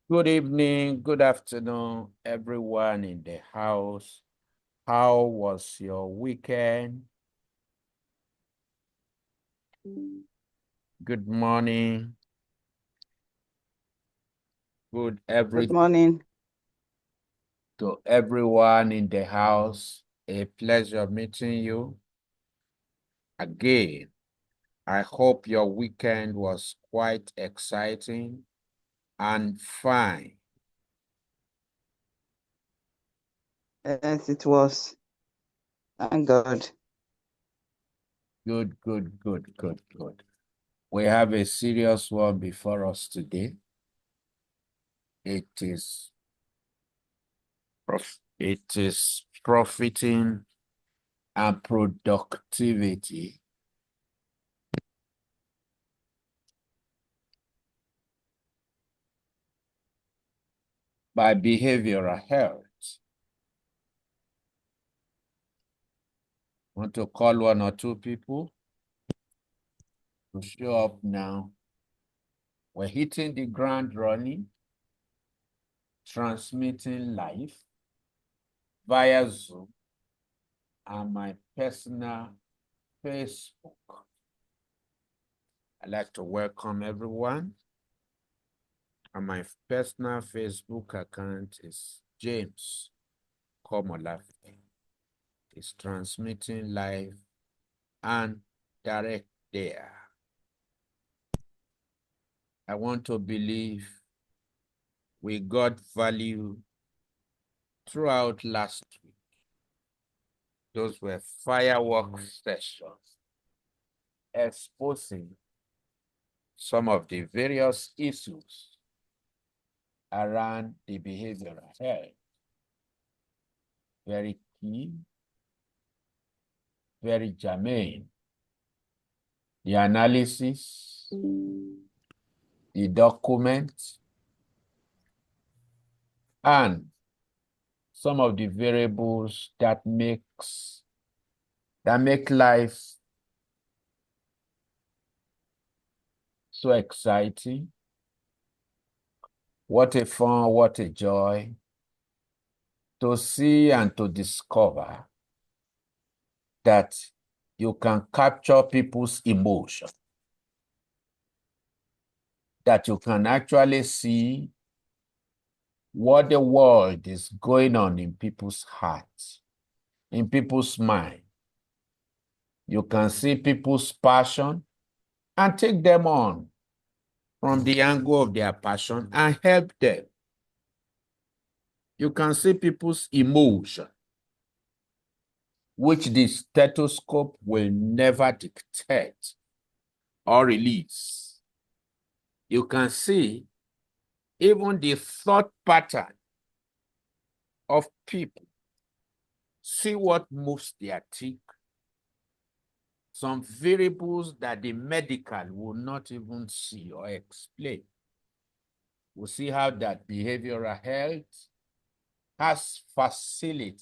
Good evening, good afternoon, everyone in the house. How was your weekend? Good morning. Good morning. to everyone in the house. A pleasure meeting you again. I hope your weekend was quite exciting and fine. Yes, it was. Thank God. Good. We have a serious one before us today. It is profiting and productivity by behavioral health. Want to call one or two people to show up now. We're hitting the ground running, transmitting live via Zoom and my personal Facebook. I'd like to welcome everyone. And my personal Facebook account is James Komolafe. It's transmitting live and direct there. I want to believe we got value throughout last week. Those were fireworks sessions exposing some of the various issues around the behavioral health. Very key, very germane. The analysis, the document, and some of the variables that make life so exciting. What a fun, what a joy to see and to discover that you can capture people's emotion, that you can actually see what the world is going on in people's hearts, in people's mind. You can see people's passion and take them on from the angle of their passion and help them. You can see people's emotion, which the stethoscope will never dictate or release. You can see even the thought pattern of people. See what moves their tick. Some variables that the medical will not even see or explain. We'll see how that behavioral health has facility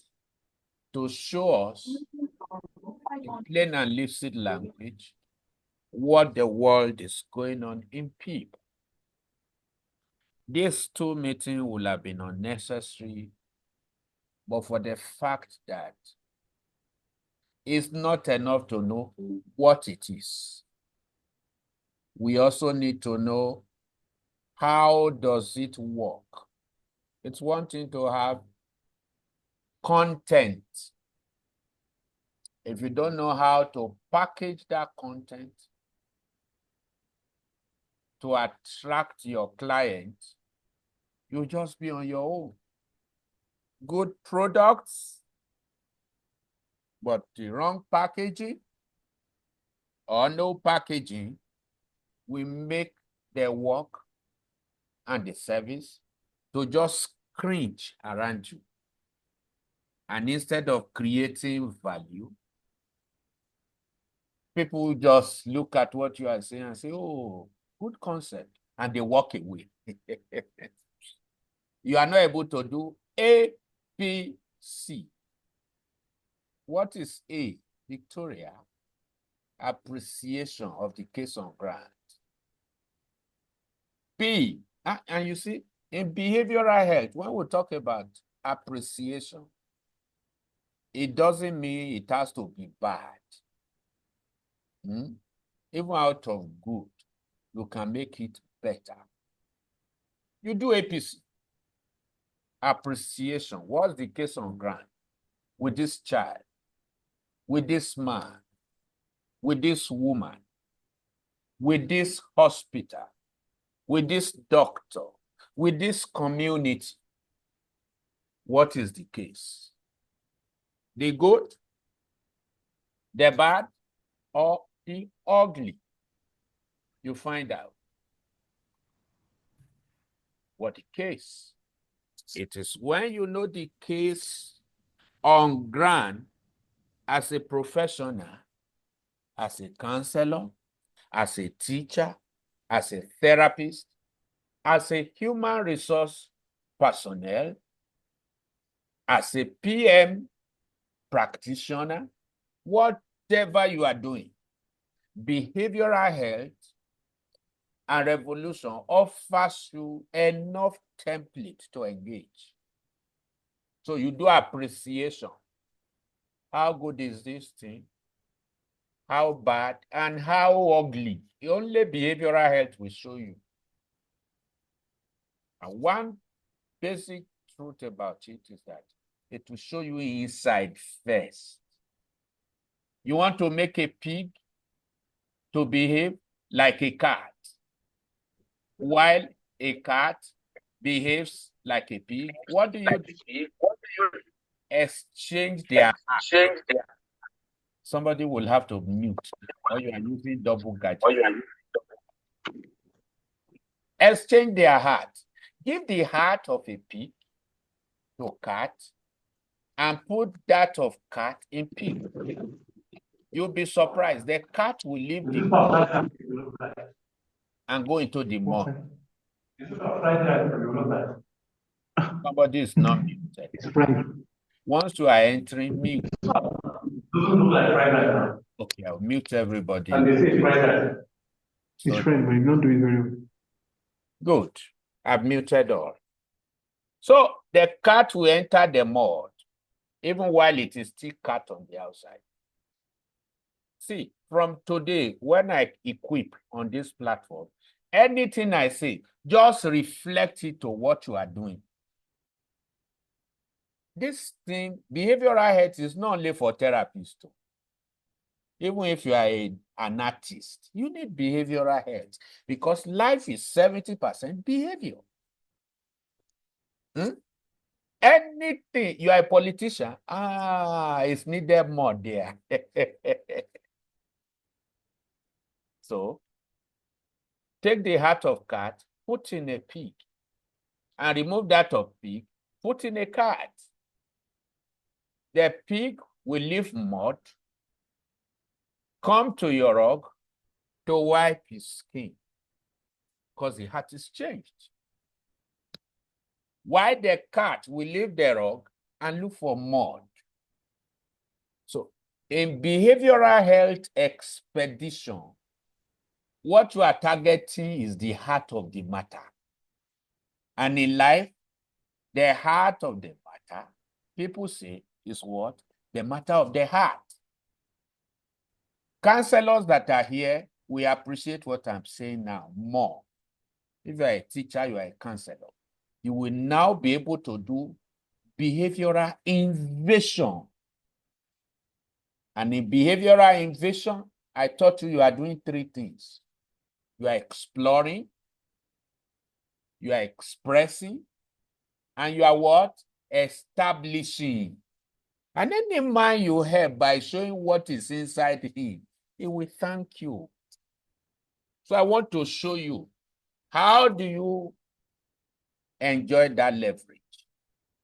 to show us in plain and lucid language what the world is going on in people. These two meetings will have been unnecessary, but for the fact that it's not enough to know what it is. We also need to know how does it work. It's one thing to have content. If you don't know how to package that content to attract your client, you'll just be on your own. Good products, but the wrong packaging or no packaging will make the work and the service to just cringe around you. And instead of creating value, people just look at what you are saying and say, oh, good concept, and they walk away. You are not able to do A, B, C. What is A? Victoria, appreciation of the case on ground. B, and you see, In behavioral health, when we talk about appreciation, it doesn't mean it has to be bad. Even out of good, you can make it better. You do APC. Appreciation. What's the case on ground? With this child, with this man, with this woman, with this hospital, with this doctor, with this community. What is the case? The good, the bad, or the ugly? You find out what the case. It is when you know the case on ground as a professional, as a counselor, as a teacher, as a therapist, as a human resource personnel, as a PM practitioner, whatever you are doing, behavioral health and revolution offers you enough template to engage. So you do appreciation. How good is this thing? How bad and how ugly? Only behavioral health will show you. And one basic truth about it is that it will show you inside first. You want to make a pig to behave like a cat, while a cat behaves like a pig. What do you do? Exchange their heart. Somebody will have to mute, or you are using double gadget. Exchange their heart. Give the heart of a pig to cat and put that of cat in pig. You'll be surprised. The cat will leave the mud and go into the mud. Somebody is not muted. Once you are entering, mute. Okay, I'll mute everybody. And they say it's fried rice. It's fried, but you don't do it very well. Good. I've muted all. So the cat will enter the mud, even while it is still cat on the outside. See, from today, when I equip on this platform, anything I say, just reflect it to what you are doing. This thing, behavioral health, is not only for therapists. Even if you are an artist, you need behavioral health because life is 70% behavior. Anything, you are a politician, it's needed more there. So, take the heart of cat, put in a pig, and remove that of pig, put in a cat. The pig will leave mud, come to your rug to wipe his skin because the heart is changed. Why the cat will leave the rug and look for mud. So in behavioral health expedition, what you are targeting is the heart of the matter. And in life, the heart of the matter, people say, is what? The matter of the heart. Counselors that are here, we appreciate what I'm saying now more. If you are a teacher, you are a counselor. You will now be able to do behavioral invasion. And in behavioral invasion, I taught you are doing three things. You are exploring, you are expressing, and you are what? Establishing. And any man you help by showing what is inside him, he will thank you. So I want to show you, how do you enjoy that leverage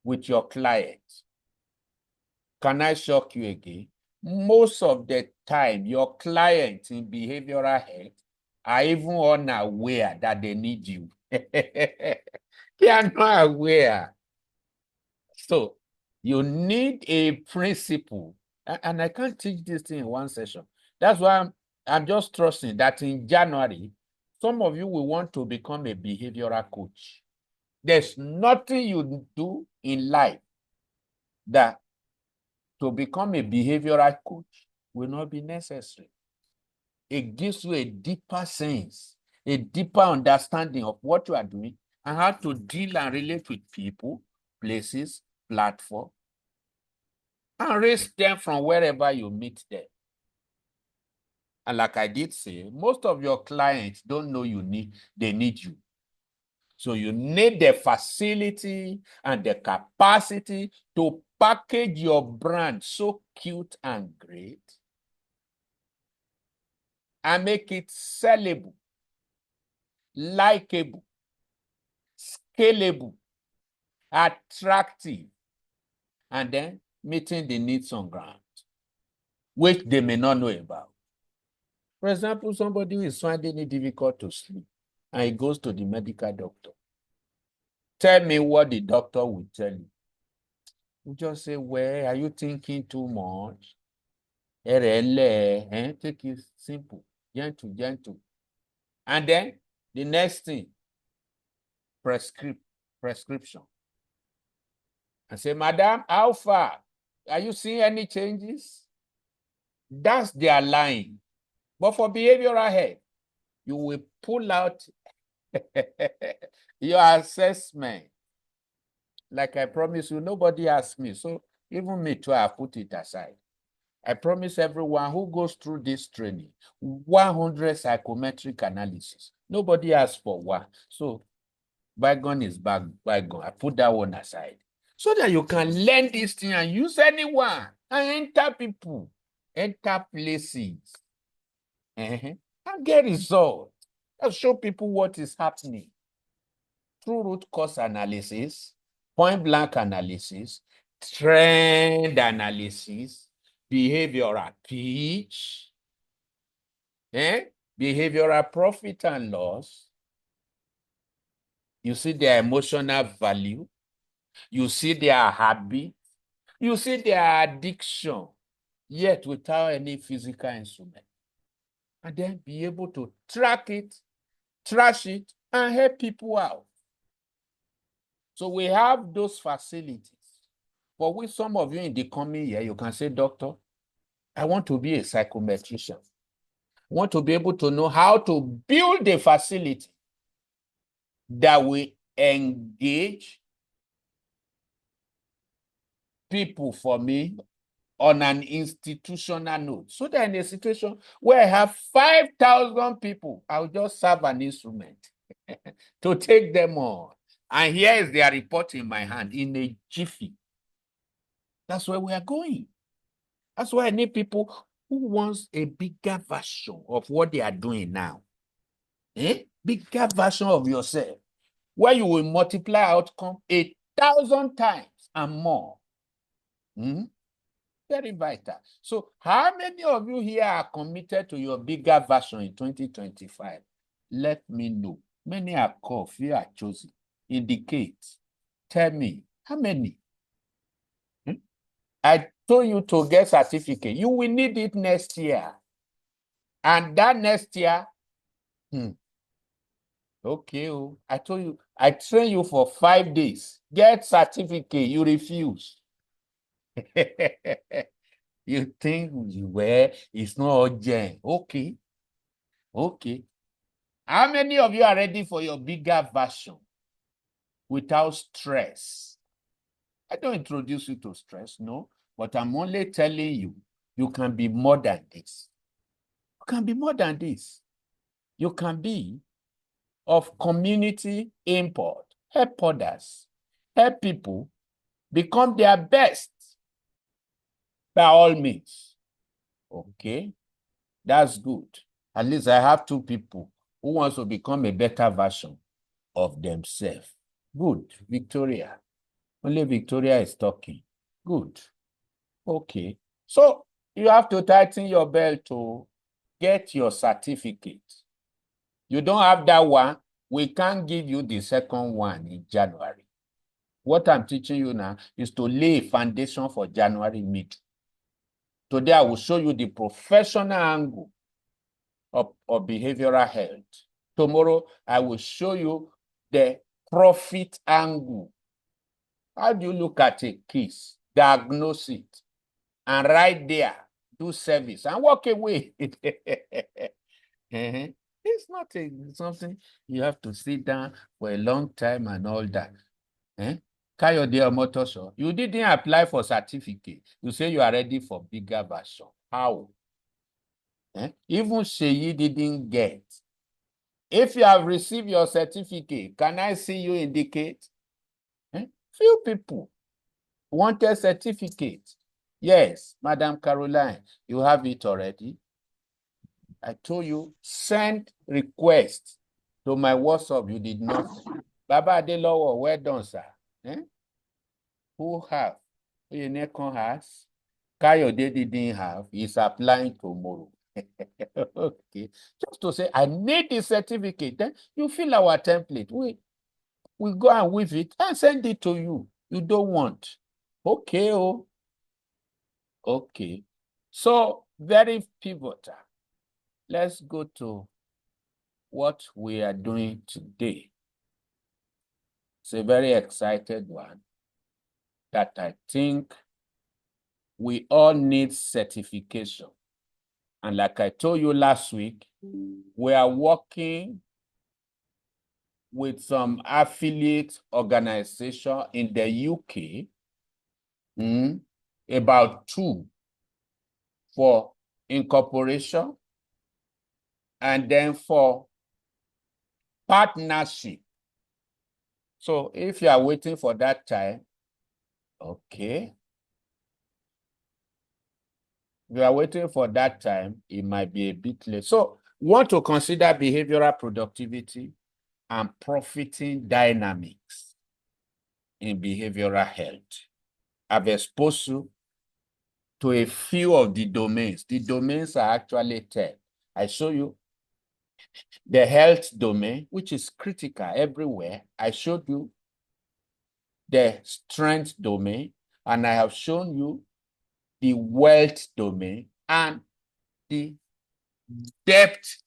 with your client? Can I shock you again? Most of the time, your clients in behavioral health are even unaware that they need you. They are not aware. So you need a principle. And I can't teach this thing in one session. That's why I'm just trusting that in January, some of you will want to become a behavioral coach. There's nothing you do in life that to become a behavioral coach will not be necessary. It gives you a deeper sense, a deeper understanding of what you are doing and how to deal and relate with people, places, platforms, and raise them from wherever you meet them. And like I did say, most of your clients don't know they need you. So you need the facility and the capacity to package your brand so cute and great and make it sellable, likable, scalable, attractive, and then meeting the needs on ground, which they may not know about. For example, somebody who is finding it difficult to sleep and he goes to the medical doctor. Tell me what the doctor will tell you. You just say, well, are you thinking too much? Take it simple, gentle. And then the next thing, prescription. And say, Madam, how far? Are you seeing any changes? That's their line. But for behavioral health, you will pull out your assessment. Like I promise you, nobody asked me. So even me too, I put it aside. I promise everyone who goes through this training, 100 psychometric analysis. Nobody asked for one. So bygone is bygone. I put that one aside. So that you can learn this thing and use anyone and enter people, enter places, and get results. And show people what is happening. Through root cause analysis, point blank analysis, trend analysis, behavioral pitch, behavioral profit and loss. You see their emotional value. You see their habit. You see their addiction, yet without any physical instrument. And then be able to track it, trash it, and help people out. So we have those facilities. For which some of you in the coming year, you can say, Doctor, I want to be a psychometrician. I want to be able to know how to build a facility that will engage people for me on an institutional note. So that in a situation where I have 5,000 people, I'll just serve an instrument to take them on. And here is their report in my hand in a jiffy. That's where we are going. That's why I need people who wants a bigger version of what they are doing now. Bigger version of yourself, where you will multiply outcome 1,000 times and more. Very vital. So how many of you here are committed to your bigger version in 2025? Let me know. Many are called, few are chosen. Indicate. Tell me, how many? I told you to get certificate. You will need it next year. And that next year, okay, I told you, I train you for 5 days. Get certificate, you refuse. You think, well, it's not urgent. Okay. How many of you are ready for your bigger version without stress? I don't introduce you to stress, no, but I'm only telling you, you can be more than this. You can be more than this. You can be of community import, help others, help people become their best by all means. Okay, that's good. At least I have 2 people who wants to become a better version of themselves. Good, Victoria. Only Victoria is talking. Good. Okay. So you have to tighten your belt to get your certificate. You don't have that one, we can't give you the second one in January. What I'm teaching you now is to lay a foundation for January mid. Today, I will show you the professional angle of behavioral health. Tomorrow, I will show you the profit angle. How do you look at a case, diagnose it, and right there, do service and walk away? It's not something you have to sit down for a long time and all that. Kayode Omotoso, you didn't apply for certificate. You say you are ready for bigger version. How? Even Sheyi didn't get. If you have received your certificate, can I see you indicate? Few people wanted certificate. Yes, Madam Caroline, you have it already. I told you, send request to my WhatsApp. You did not. Baba Adelowo, well done, sir. Who have? Yenekon has. Kayode didn't have. He's applying tomorrow. Okay. Just to say, I need the certificate. Then you fill our template. We go and weave it and send it to you. You don't want. Okay. Oh. Okay. So, very pivotal. Let's go to what we are doing today. It's a very excited one that I think we all need certification. And like I told you last week, we are working with some affiliate organization in the UK, about 2 for incorporation and then for partnership. So if you are waiting for that time, okay. If you are waiting for that time, it might be a bit late. So want to consider behavioral productivity and profiting dynamics in behavioral health. I've exposed you to a few of the domains. The domains are actually 10. I show you the health domain, which is critical everywhere. I showed you the strength domain, and I have shown you the wealth domain and the depth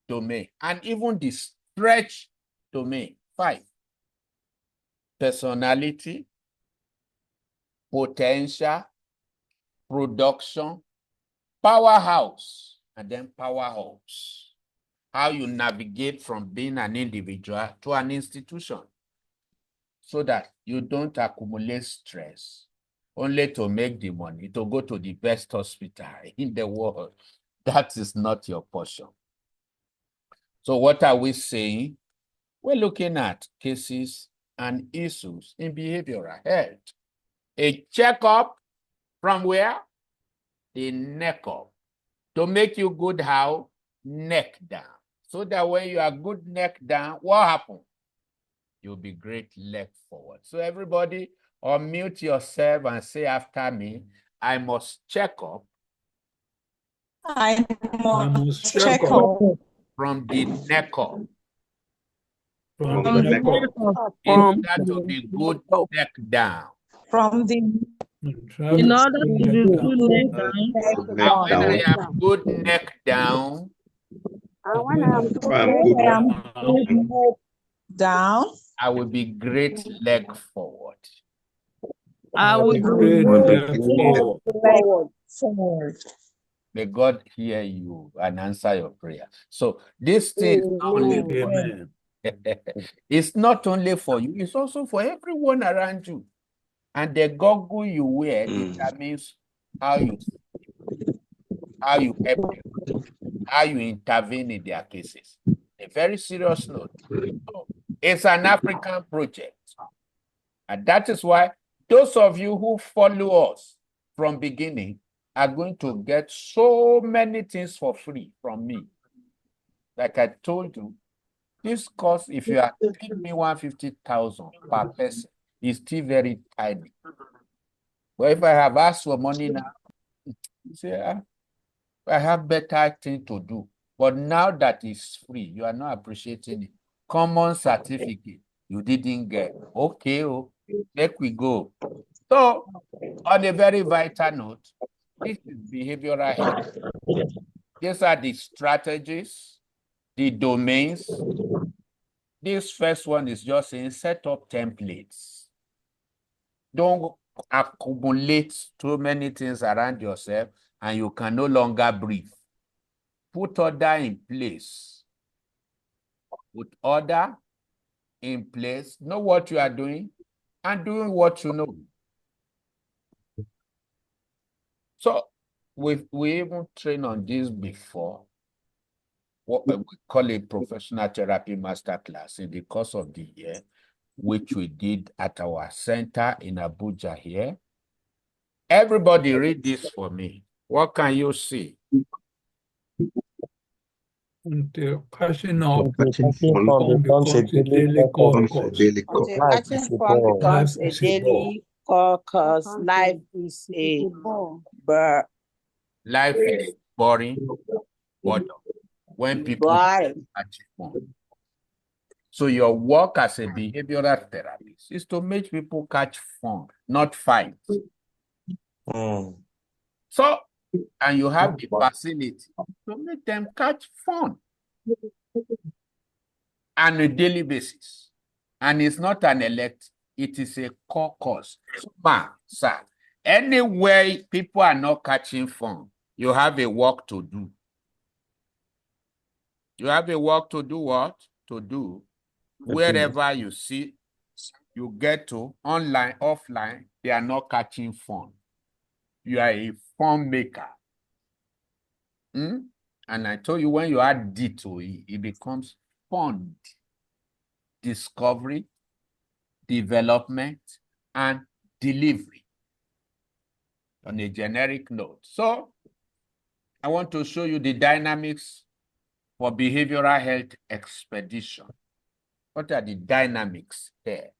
domain, and even the stretch domain. 5. Personality, potential, production, powerhouse, and then powerhouse. How you navigate from being an individual to an institution so that you don't accumulate stress only to make the money to go to the best hospital in the world. That is not your portion. So what are we saying? We're looking at cases and issues in behavioral health. A checkup from where? The neck up. To make you good how? Neck down. So that when you are good neck down, what happens? You'll be great leg forward. So everybody unmute yourself and say after me, I must check up. I must check up From the neck up. From the neck up. In order to be good neck down. from the In order to be good neck down. And when I am good neck down, When I am good neck down, I will be great leg forward. I will be Great great leg forward. May God hear you and answer your prayer. So this thing is not only for you. It's not only for you, it's also for everyone around you. And the goggle you wear determines how you help them, how you intervene in their cases. A very serious note. So it's an African project. And that is why those of you who follow us from beginning are going to get so many things for free from me. Like I told you, this cost, if you are giving me 150,000 per person, is still very tiny. But if I have asked for money now, you say, I have better thing to do. But now that it's free, you are not appreciating it. Common certificate, you didn't get. Okay, let we go. So, on a very vital note, this is behavioral health. These are the strategies, the domains, This first one is just saying set up templates. Don't accumulate too many things around yourself and you can no longer breathe. Put order in place. Put order in place. Know what you are doing and doing what you know. So we even trained on this before. What we call a professional therapy masterclass in the course of the year, which we did at our center in Abuja here. Everybody read this for me. What can you see? Until catching up becomes a daily course. Until catching fun becomes a daily cause life is a burr. Life is boring, but when people catch fun. So your work as a behavioral therapist is to make people catch fun, not fight. So, and you have the facility to make them catch fun on a daily basis. And it's not an elect, it is a core course. So, sir, anywhere people are not catching fun, you have a work to do. You have a work to do what? To do. Wherever you see, you get to, online, offline, they are not catching fun. You are a fun maker. And I told you, when you add D to it, it becomes fund, discovery, development, and delivery on a generic note. So I want to show you the dynamics for behavioral health expedition. What are the dynamics there?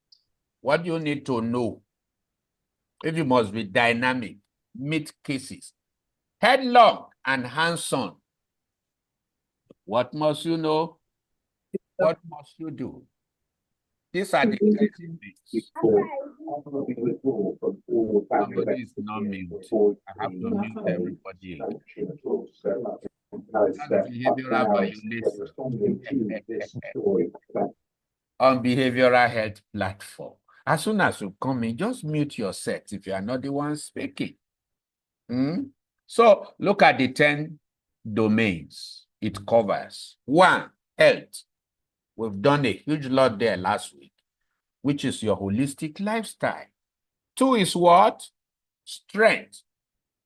What do you need to know? If you must be dynamic, meet cases, headlong and hands-on. What must you know? What must you do? These are the 30 things. Somebody is not mute. I have to mute everybody. That's behavioral violation. On behavioral health platform. As soon as you come in, just mute yourself if you are not the one speaking. So look at the 10 domains it covers. 1, health. We've done a huge lot there last week, which is your holistic lifestyle. 2 is what? Strength,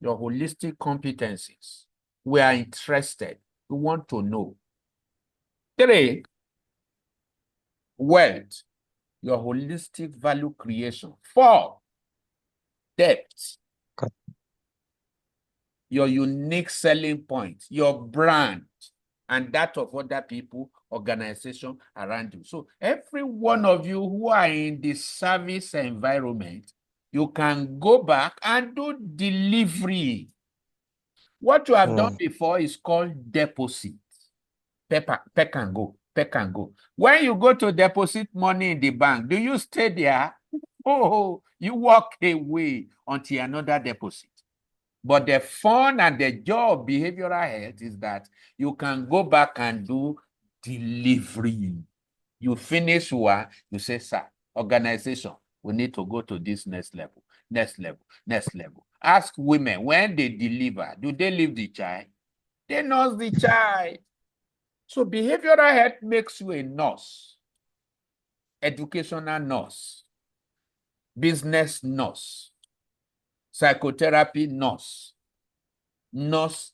your holistic competencies. We are interested. We want to know. 3, wealth, your holistic value creation. 4, depth, your unique selling point, your brand, and that of other people, organization around you. So every one of you who are in the service environment, you can go back and do delivery. What you have done before is called deposit. Peck and go, peck and go. When you go to deposit money in the bank, do you stay there? Oh, you walk away until another deposit. But the fun and the joy of behavioral health is that you can go back and do delivery. You finish one, you say, sir, organization, we need to go to this next level, next level, next level. Ask women, when they deliver, do they leave the child? They nurse the child. So behavioral health makes you a nurse, educational nurse, business nurse, psychotherapy nurse, nurse,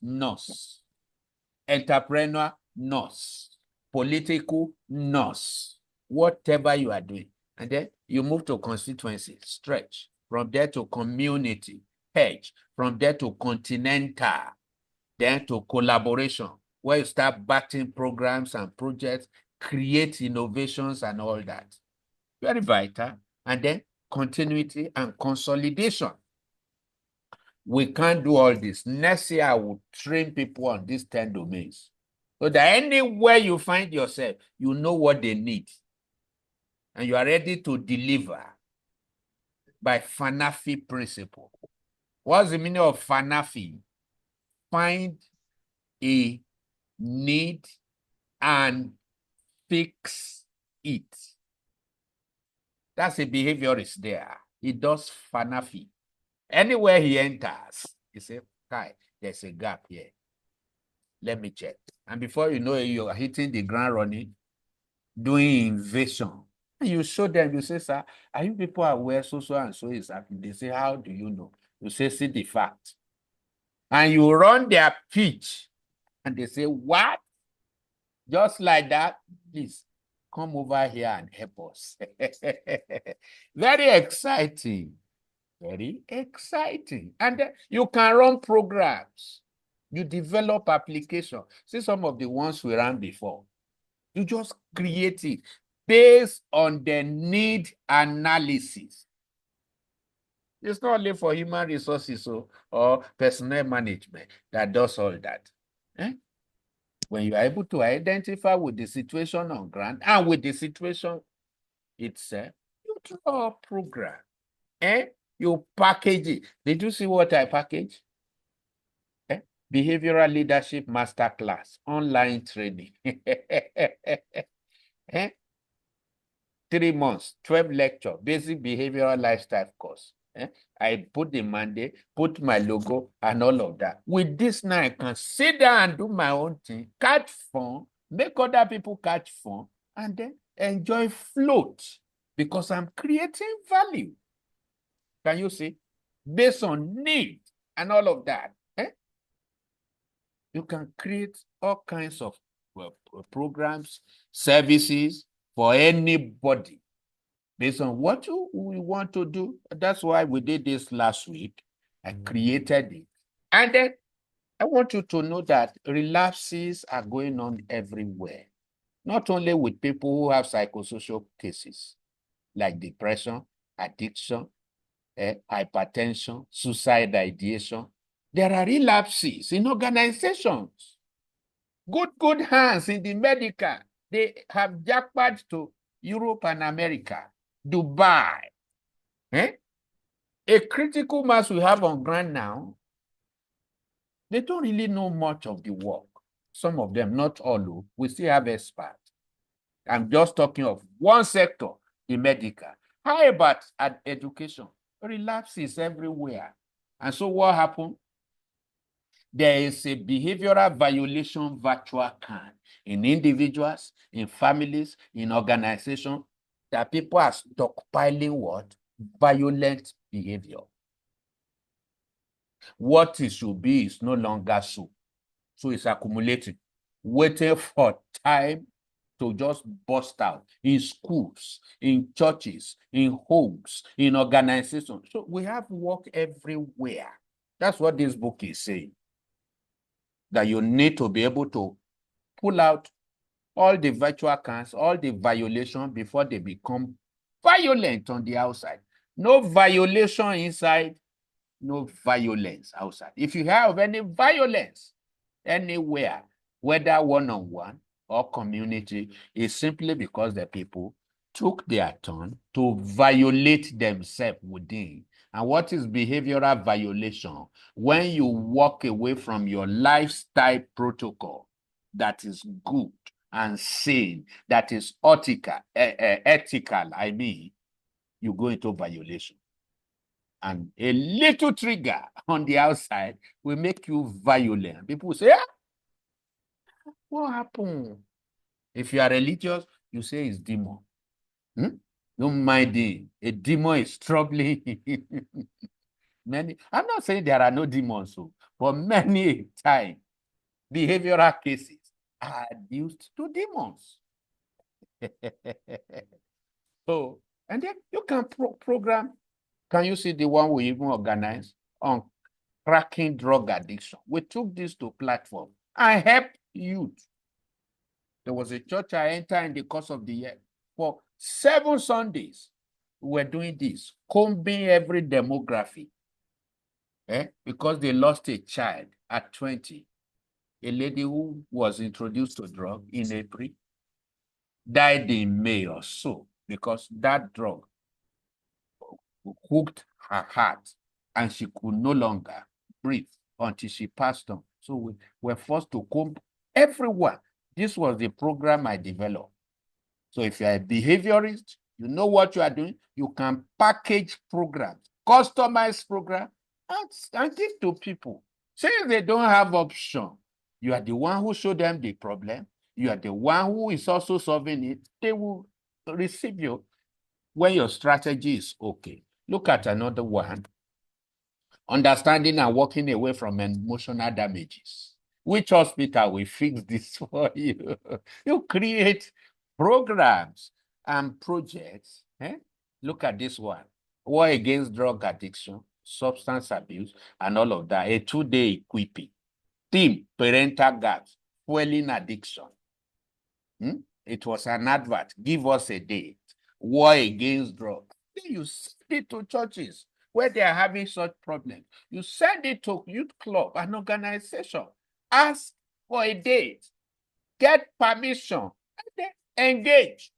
entrepreneur nurse, political nurse, whatever you are doing. And then you move to constituency, stretch, from there to community, hedge, from there to continental, then to collaboration, where you start backing programs and projects, create innovations and all that. Very vital. And then continuity and consolidation. We can't do all this. Next year, I will train people on these 10 domains. So that anywhere you find yourself, you know what they need. And you are ready to deliver by FANAFI principle. What's the meaning of FANAFI? Find a need and fix eat. That's a behaviorist there. He does fanafi. Anywhere he enters, he says, "Kai, there's a gap here. Let me check." And before you know it, you are hitting the ground running, doing invasion. And you show them, you say, "Sir, are you people aware so and so is happening?" They say, "How do you know?" You say, "See the fact." And you run their pitch. And they say, "What?" Just like that, please come over here and help us. Very exciting. Very exciting. And you can run programs. You develop applications. See some of the ones we ran before. You just create it based on the need analysis. It's not only for human resources or personnel management that does all that. When you are able to identify with the situation on ground and with the situation itself, you draw a program. You package it. Did you see what I package? Behavioral Leadership Masterclass, online training. 3 months, 12 lecture, basic behavioral lifestyle course. I put the mandate, put my logo and all of that. With this now, I can sit down and do my own thing, catch fun, make other people catch fun, and then enjoy float because I'm creating value. Can you see? Based on need and all of that. You can create all kinds of programs, services for anybody based on what we want to do. That's why we did this last week. I created it. And then I want you to know that relapses are going on everywhere, not only with people who have psychosocial cases like depression, addiction, hypertension, suicide ideation. There are relapses in organizations. Good hands in the medical. They have jackpot to Europe and America, Dubai. A critical mass we have on ground now, they don't really know much of the work. Some of them, not all, we still have experts. I'm just talking of one sector, the medical. How about education? Relapses everywhere. And so what happened? There is a behavioral violation virtual can in individuals, in families, in organizations, that people are stockpiling what? Violent behavior. What it should be is no longer so. So it's accumulating, waiting for time to just burst out in schools, in churches, in homes, in organizations. So we have work everywhere. That's what this book is saying. That you need to be able to pull out all the virtual cans, all the violations before they become violent on the outside. No violation inside, no violence outside. If you have any violence anywhere, whether one-on-one or community, it's simply because the people took their turn to violate themselves within. And what is behavioral violation? When you walk away from your lifestyle protocol that is good and sane, that is ethical, I mean, you go into violation. And a little trigger on the outside will make you violent. People say, what happened? If you are religious, you say it's demon. Don't mind it. A demon is troubling. I'm not saying there are no demons, but many times, behavioral cases are used to demons. So, and then you can program. Can you see the one we even organized on cracking drug addiction? We took this to platform and helped youth. There was a church I entered in the course of the year. For 7 Sundays, we were doing this, combing every demography. Because they lost a child at 20. A lady who was introduced to drug in April died in May or so because that drug hooked her heart and she could no longer breathe until she passed on. So we were forced to comb everyone. This was the program I developed. So if you're a behaviorist, you know what you are doing, you can package programs, customize program, and give to people. Say they don't have option, you are the one who showed them the problem, you are the one who is also solving it, they will receive you when your strategy is okay. Look at another one. Understanding and walking away from emotional damages. Which hospital will fix this for you? You create programs and projects. Look at this one. War against drug addiction, substance abuse, and all of that. A 2-day equipping. Theme, parental gaps, fueling addiction. It was an advert. Give us a date. War against drugs. Then you send it to churches where they are having such problems. You send it to youth club, an organization. Ask for a date. Get permission. And then engage.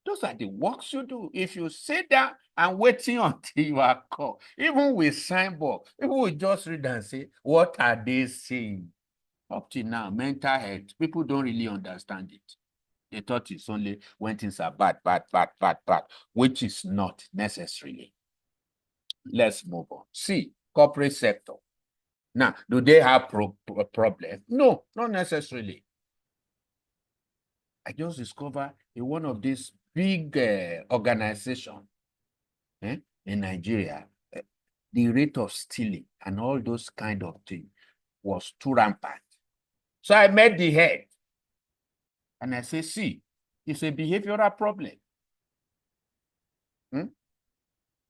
Those are the works you do. If you sit down and waiting until you are called, even with signboard, people will just read and say, what are they saying? Up to now, mental health, people don't really understand it. They thought it's only when things are bad, which is not necessarily. Let's move on. See, corporate sector. Now, do they have a problem? No, not necessarily. I just discovered in one of these big organizations in Nigeria, the rate of stealing and all those kind of things was too rampant. So I met the head and I say, see, it's a behavioral problem.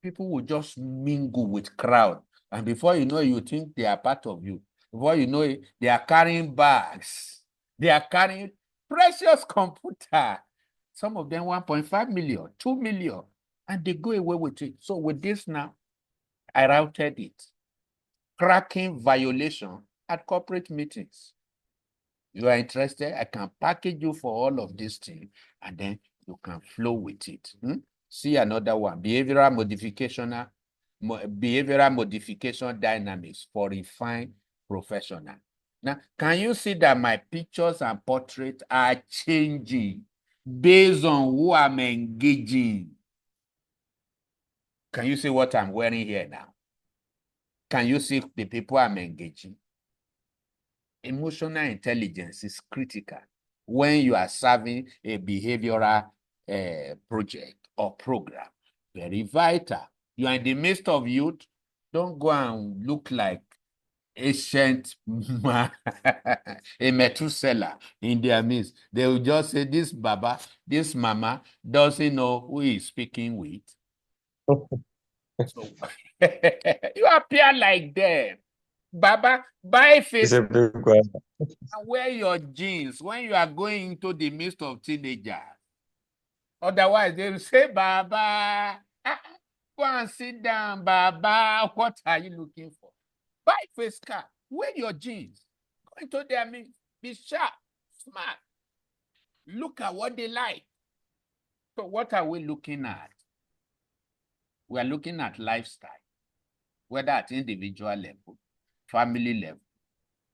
People will just mingle with crowd. And before you know it, you think they are part of you. Before you know it, they are carrying bags. They are carrying precious computer. Some of them 1.5 million, 2 million, and they go away with it. So with this now, I routed it. Cracking violation at corporate meetings. You are interested? I can package you for all of these things, and then you can flow with it. See another one, behavioral modification dynamics for refined professional. Now, can you see that my pictures and portraits are changing based on who I'm engaging? Can you see what I'm wearing here now? Can you see the people I'm engaging? Emotional intelligence is critical when you are serving a behavioral project or program. Very vital. You are in the midst of youth. Don't go and look like ancient a Methuselah in their midst. They will just say, this Baba, this Mama doesn't know who he's speaking with. So you appear like them. Baba, buy face and wear your jeans when you are going into the midst of teenagers. Otherwise, they will say, Baba, go and sit down, Baba. What are you looking for? Buy face cap, wear your jeans, go into their midst, be sharp, smart. Look at what they like. So what are we looking at? We are looking at lifestyle, whether at individual level, family level,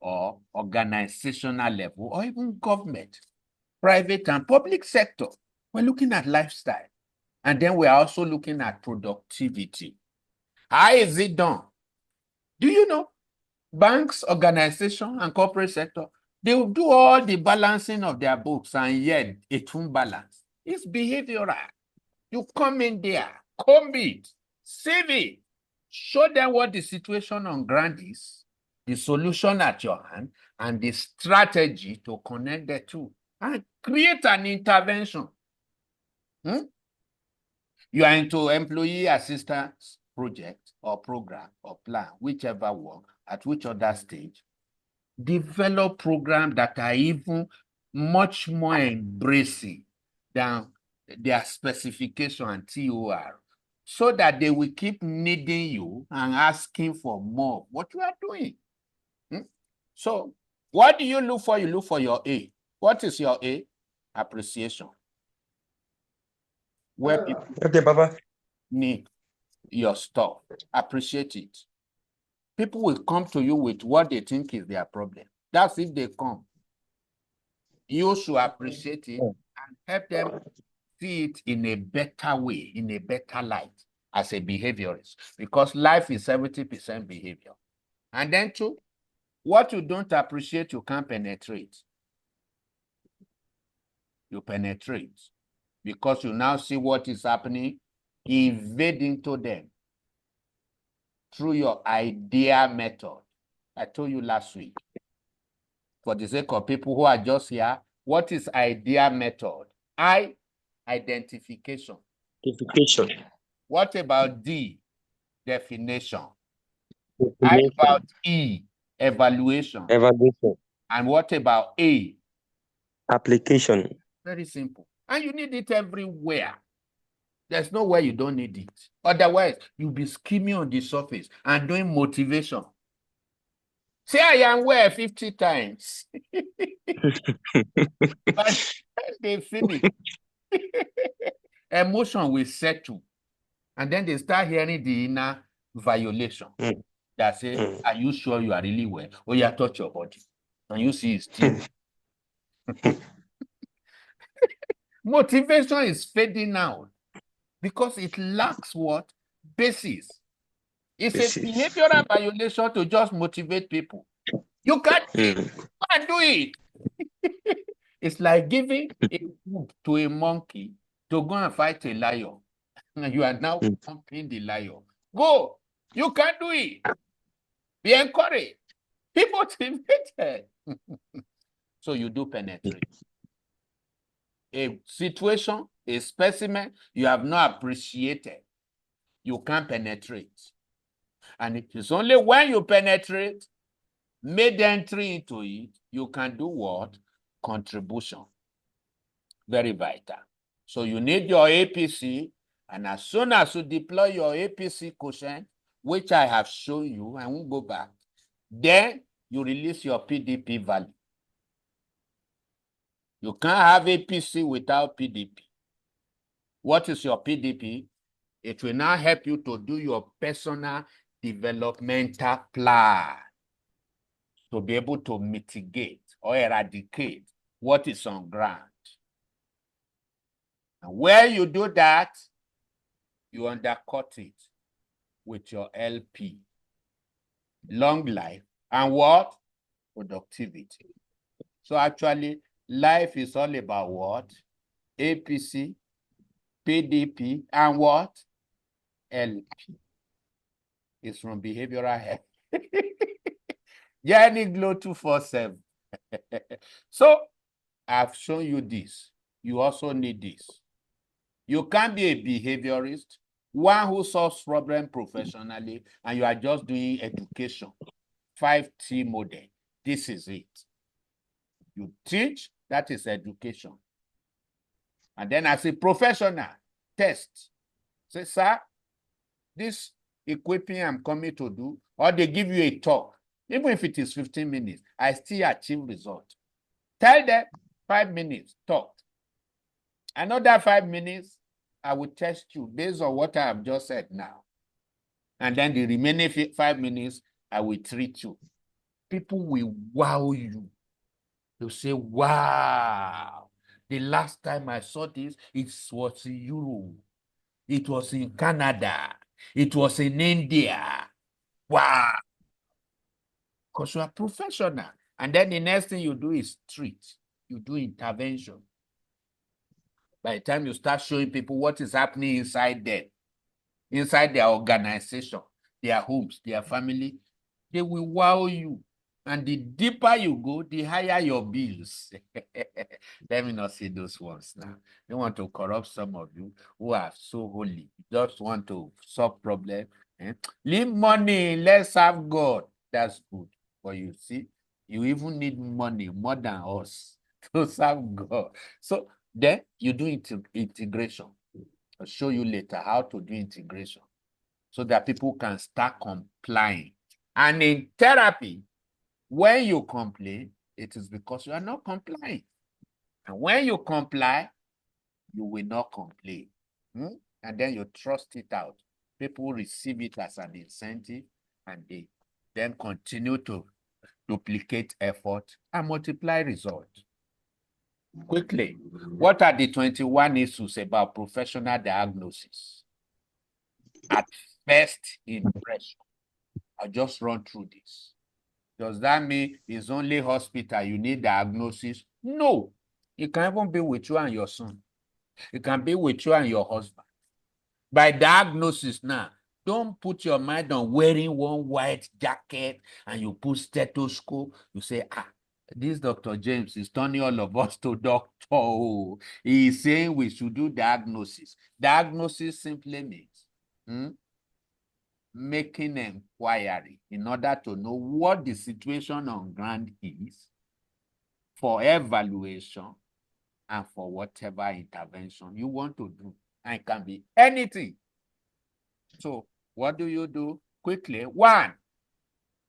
or organizational level, or even government, private and public sector. We're looking at lifestyle. And then we're also looking at productivity. How is it done? Do you know? Banks, organization, and corporate sector, they will do all the balancing of their books, and yet it won't balance. It's behavioral. You come in there, comb it, save it, show them what the situation on ground is, the solution at your hand, and the strategy to connect the two, and create an intervention. You are into employee assistance project or program or plan, whichever one, at which other stage, develop programs that are even much more embracing than their specification and TOR, so that they will keep needing you and asking for more what you are doing. So what do you look for? You look for your A. What is your A? Appreciation. Where people need your stuff, appreciate it. People will come to you with what they think is their problem. That's if they come. You should appreciate it and can help them see it in a better way, in a better light as a behaviorist, because life is 70% behavior. And then two, what you don't appreciate, you can't penetrate. You penetrate because you now see what is happening, invade into them through your idea method. I told you last week. For the sake of people who are just here, what is idea method? I, identification. Identification. What about D, definition? How about E, evaluation? Evaluation. And what about A? Application. Very simple. And you need it everywhere. There's nowhere you don't need it. Otherwise, you'll be skimming on the surface and doing motivation. Say I am well 50 times. But they finish. Emotion will settle. And then they start hearing the inner violation. That say, are you sure you are really well? Oh, yeah, touch your body. And you see it's still. Motivation is fading out because it lacks what? Basis. It's a behavioral violation to just motivate people. You can't do it. It's like giving a food to a monkey to go and fight a lion. And you are now pumping the lion. Go. You can't do it. Be encouraged. Be motivated. So you do penetrate. A situation, a specimen you have not appreciated, you can't penetrate. And it is only when you penetrate, made entry into it, you can do what? Contribution. Very vital. So you need your APC, and as soon as you deploy your APC quotient, which I have shown you, I won't go back, then you release your PDP value. You can't have APC without PDP. What is your PDP? It will now help you to do your personal developmental plan to be able to mitigate or eradicate what is on ground. And where you do that, you undercut it with your LP. Long life and what? Productivity. So actually, life is all about what? APC, PDP, and what? LP. It's from behavioral health. Jenny Glow 247. So I've shown you this. You also need this. You can't be a behaviorist, one who solves problems professionally, and you are just doing education. 5T model. This is it. You teach, that is education. And then as a professional, test. Say, sir, this equipping I'm coming to do, or they give you a talk, even if it is 15 minutes, I still achieve result. Tell them 5 minutes, talk. Another 5 minutes, I will test you based on what I have just said now. And then the remaining 5 minutes, I will treat you. People will wow you. They'll say, wow, the last time I saw this, it was in Europe. It was in Canada. It was in India. Wow. Because you are professional. And then the next thing you do is treat. You do intervention. By the time you start showing people what is happening inside them, inside their organization, their homes, their family, they will wow you. And the deeper you go, the higher your bills. Let me not say those ones now. They want to corrupt some of you who are so holy. Just want to solve problems. Leave money, let's have God. That's good. But you see, you even need money more than us to serve God. So then you do integration. I'll show you later how to do integration so that people can start complying. And in therapy, when you complain, it is because you are not complying. And when you comply, you will not complain. And then you trust it out. People receive it as an incentive, and they then continue to duplicate effort and multiply results. Quickly, what are the 21 issues about professional diagnosis? At first impression, I'll just run through this. Does that mean it's only hospital you need diagnosis? No. It can even be with you and your son. It can be with you and your husband. By diagnosis now, don't put your mind on wearing one white jacket and you put stethoscope. You say, this Dr. James is turning all of us to doctor. Oh, he is saying we should do diagnosis. Diagnosis simply means making inquiry in order to know what the situation on ground is for evaluation and for whatever intervention you want to do. And it can be anything. So what do you do? Quickly. One,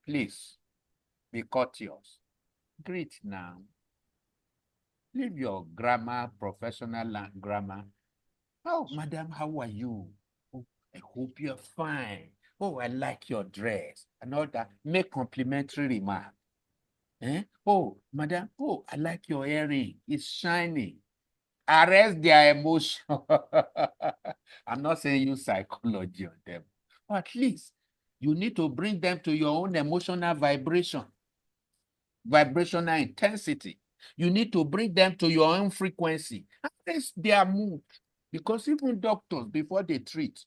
please be courteous. Greet now. Leave your grammar, professional grammar. Oh, madam, how are you? Oh, I hope you're fine. Oh, I like your dress. And all that. Make complimentary remark. Oh, madam, oh, I like your earring. It's shiny. Arrest their emotion. I'm not saying use psychology on them. But at least you need to bring them to your own emotional vibration, vibrational intensity. You need to bring them to your own frequency. Arrest their mood. Because even doctors, before they treat,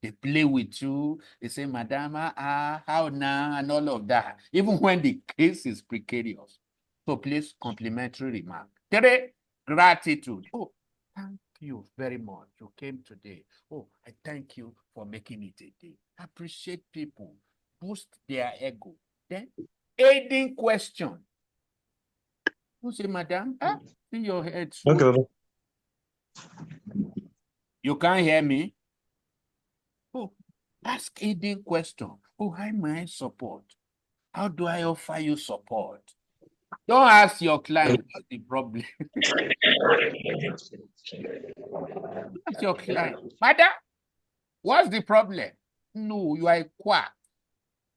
they play with you. They say, Madam, how now, and all of that. Even when the case is precarious. So please, complimentary remark. 3, gratitude. Oh, thank you very much. You came today. Oh, I thank you for making it a day. Appreciate people. Boost their ego. Then, aiding question. You say, Madam, see your head. Okay. You can't hear me? Oh, ask aiding question. Oh, how may I support? How do I offer you support? Don't ask your client what's the problem. Ask your client, Madam, what's the problem? No, you are a quack.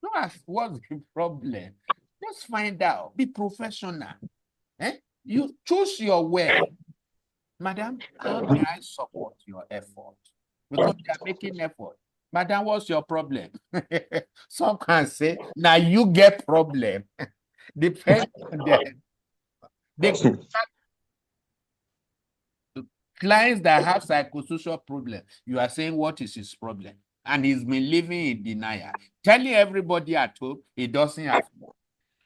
Don't ask what's the problem. Just find out. Be professional. You choose your way. Madam, how may I support your effort? Because they are making effort. Madam, what's your problem? Some can say, now you get problem. Depends on them. The clients that have psychosocial problem, you are saying what is his problem? And he's been living in denial. Telling everybody at home he doesn't have.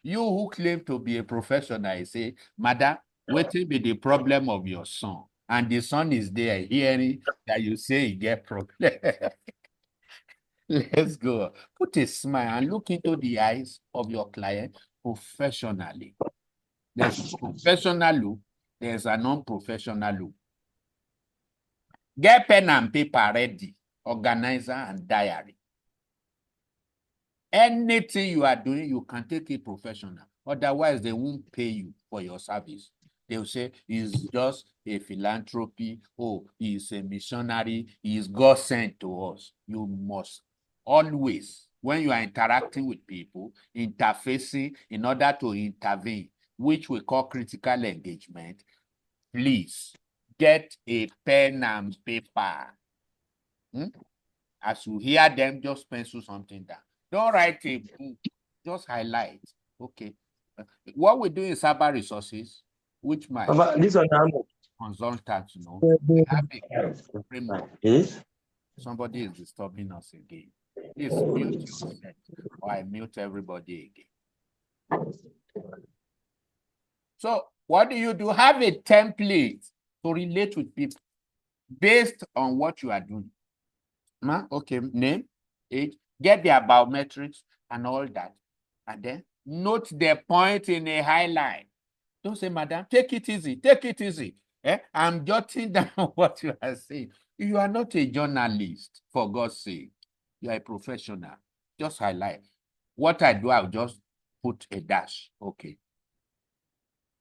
You who claim to be a professional, I say, Madam, what will be the problem of your son? And the son is there hearing that you say he get problem. Let's go. Put a smile and look into the eyes of your client professionally. There's a professional look, there's a non-professional look. Get pen and paper ready, organizer and diary. Anything you are doing, you can take it professional. Otherwise, they won't pay you for your service. They'll say it's just a philanthropy. Oh, he's a missionary. He's God sent to us. You must always, when you are interacting with people, interfacing in order to intervene, which we call critical engagement, please get a pen and paper. As you hear them, just pencil something down. Don't write a book, just highlight. Okay. What we do in cyber resources, which my This one, consultants know, we have a framework. Yes. Somebody is disturbing us again. Please mute yourself, or I mute everybody again. So what do? Have a template to relate with people based on what you are doing. Okay, name, age, get their biometrics and all that. And then note their point in a highlight. Don't say, Madam, take it easy, take it easy. I'm jotting down what you are saying. You are not a journalist, for God's sake. You are a professional. Just highlight. What I do, I'll just put a dash. Okay.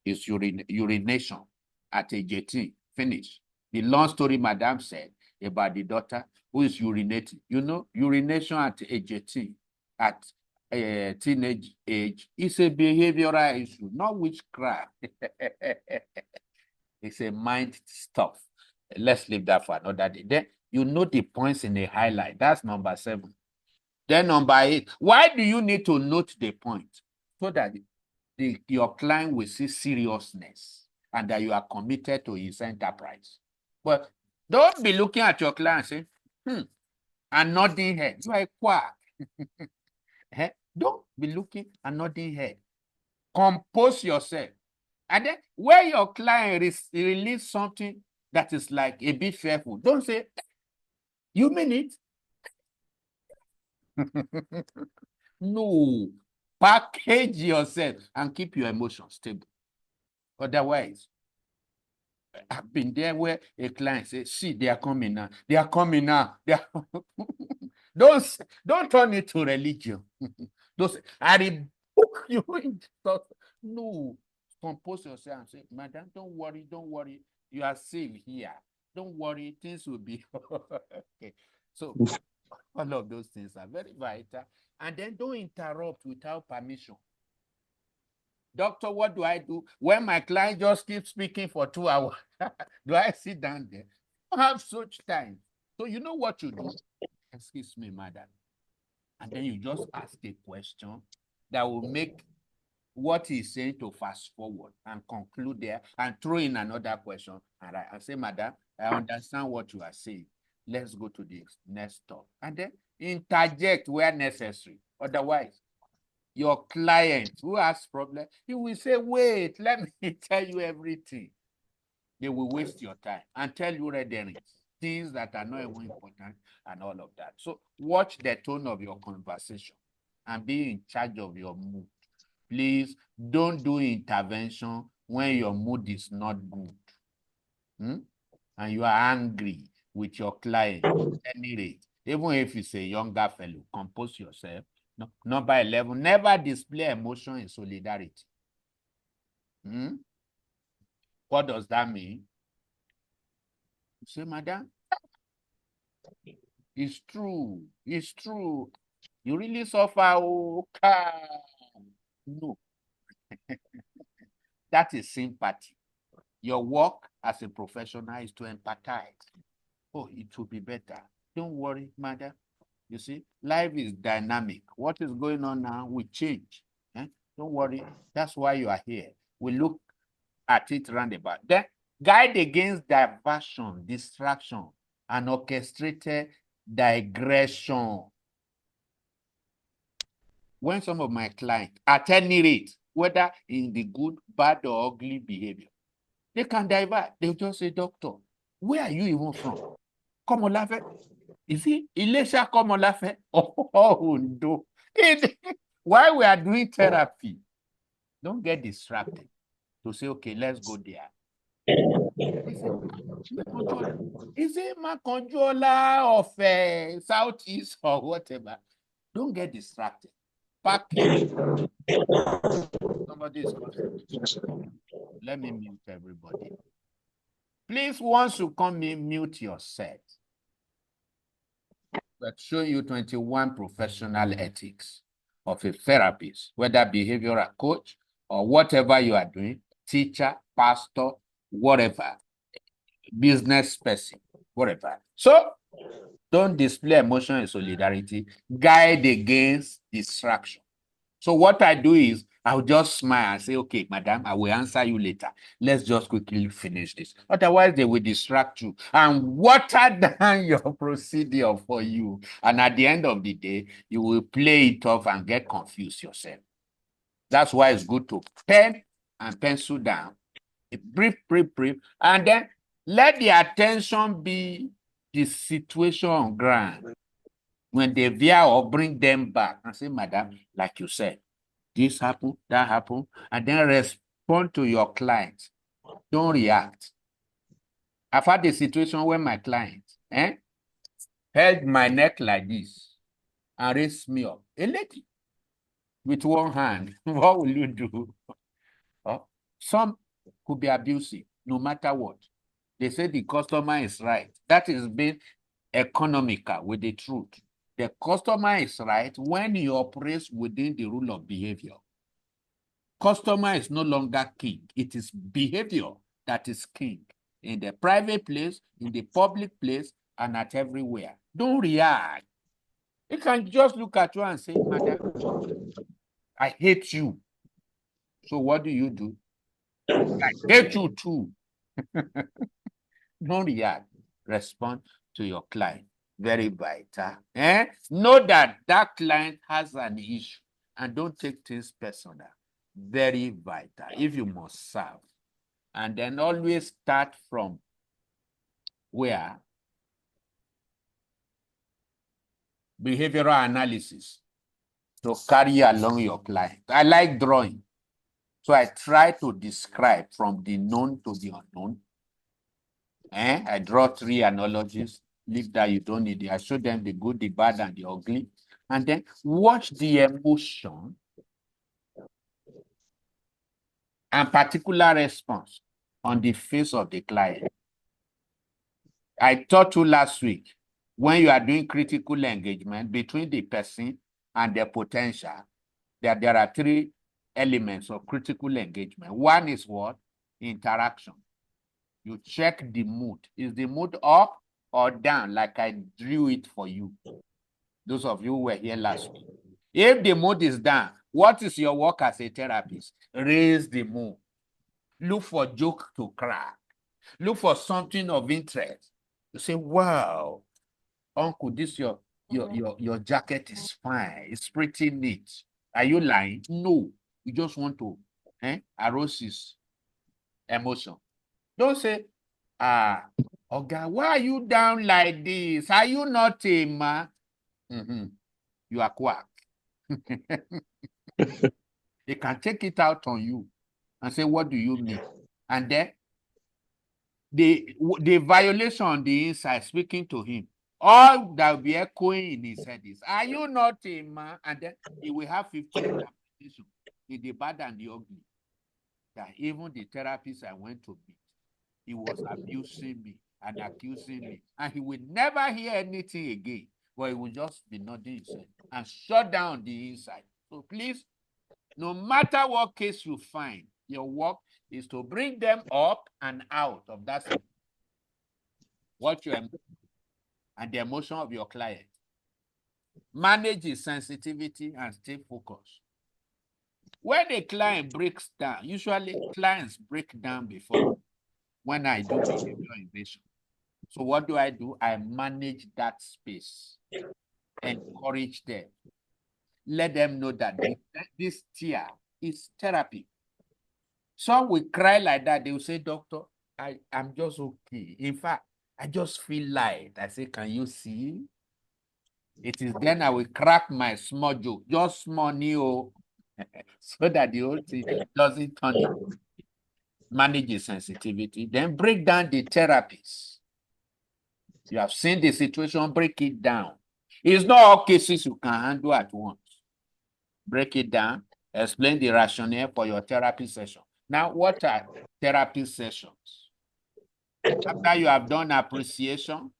It's urination at age 18. Finish. The long story Madam said about the daughter who is urinating. You know, urination at age 18, at a teenage age, is a behavioral issue, not witchcraft. It's a mind stuff. Let's leave that for another day. Then you know the points in the highlight. That's number 7. Then number 8. Why do you need to note the point? So that your client will see seriousness and that you are committed to his enterprise. But don't be looking at your client and say, and nodding head. You are a quack. Don't be looking and nodding head. Compose yourself. And then where your client release something that is like a bit fearful, don't say, you mean it? No. Package yourself and keep your emotions stable. Otherwise, I've been there where a client says, see, they are coming now. They are coming now. They are don't turn it to religion. Don't say, I rebuke you. No. Compose yourself and say, madam, don't worry. You are safe here. Don't worry, things will be okay. So all of those things are very vital. And then don't interrupt without permission. Doctor, what do I do when my client just keeps speaking for 2 hours? Do I sit down there? I don't have such time. So you know what you do? Excuse me, madam. And then you just ask a question that will make what he's saying to fast forward and conclude there and throw in another question. And I say, madam, I understand what you are saying. Let's go to the next stop. And then interject where necessary. Otherwise, your client who has problem, he will say, wait, let me tell you everything. They will waste your time and tell you red herrings, things that are not even important and all of that. So watch the tone of your conversation and be in charge of your mood. Please don't do intervention when your mood is not good. And you are angry with your client at any rate. Even if it's a younger fellow, compose yourself. No, number 11, never display emotion in solidarity. What does that mean? You say, madam, it's true. It's true. You really suffer. Okay. No. That is sympathy. Your work as a professional is to empathize. Oh, it will be better. Don't worry, madam. You see, life is dynamic. What is going on now will change. Don't worry. That's why you are here. We look at it roundabout. Then guide against diversion, distraction, and orchestrated digression. When some of my clients, at any rate, whether in the good, bad, or ugly behavior, they can divert. They'll just say, doctor, where are you even from? Komolafe? Is it Ilesha Komolafe? Oh, no. While we are doing therapy, don't get distracted to say, okay, let's go there. Is it Makonjola of Southeast or whatever? Don't get distracted. Package. Somebody is calling. Let me mute everybody. Please, once you come in, mute yourself. But show you 21 professional ethics of a therapist, whether behavioral coach or whatever you are doing, teacher, pastor, whatever, business person, whatever. So don't display emotion and solidarity. Guide against distraction. So what I do is I'll just smile and say, okay, madam, I will answer you later. Let's just quickly finish this. Otherwise, they will distract you and water down your procedure for you. And at the end of the day, you will play it off and get confused yourself. That's why it's good to pen and pencil down. A brief, and then let the attention be the situation on ground. When they veer or bring them back and say, madam, like you said, this happened, that happened, and then respond to your client. Don't react. I've had a situation where my client held my neck like this and raised me up. A lady with one hand. What will you do? Some could be abusive, no matter what. They say the customer is right. That is being economical with the truth. The customer is right when he operates within the rule of behavior. Customer is no longer king. It is behavior that is king. In the private place, in the public place, and at everywhere. Don't react. You can just look at you and say, Madam, I hate you. So what do? I hate you too. Don't react. Respond to your client. Very vital. Know that that client has an issue and don't take things personal. Very vital if you must serve. And then always start from where? Behavioral analysis to carry along your client. I like drawing. So I try to describe from the known to the unknown. I draw 3 analogies. Leave that, you don't need it. I show them the good, the bad, and the ugly. And then watch the emotion and particular response on the face of the client. I taught you last week, when you are doing critical engagement between the person and the potential, that there are 3 elements of critical engagement. One is what? Interaction. You check the mood. Is the mood up or down, like I drew it for you? Those of you who were here last week. If the mood is down, what is your work as a therapist? Raise the mood. Look for joke to crack. Look for something of interest. You say, wow, uncle, this your jacket is fine. It's pretty neat. Are you lying? No. You just want to arouse his emotion. Don't say, Oga, why are you down like this? Are you not a man? You are quack. They can take it out on you and say, what do you mean? And then the violation on the inside, speaking to him, all that will be echoing in his head is, are you not a man? And then he will have 15 interpretations, the bad and the ugly. That even the therapist I went to meet, he was abusing me and accusing me. And he will never hear anything again, but he will just be nodding his head and shut down the inside. So please, no matter what case you find, your work is to bring them up and out of that situation. Watch your emotion and the emotion of your client. Manage his sensitivity and stay focused. When a client breaks down, usually clients break down before when I do behavior invasion. So what do? I manage that space, encourage them, let them know that this tear is therapy. Some will cry like that. They will say, doctor, I'm just okay. In fact, I just feel light. I say, can you see? It is then I will crack my small joke, just small new, so that the whole thing doesn't turn it. Manage the sensitivity, then break down the therapies. You have seen the situation, break it down. It's not all cases you can handle at once. Break it down, explain the rationale for your therapy session. Now, what are therapy sessions? After you have done appreciation,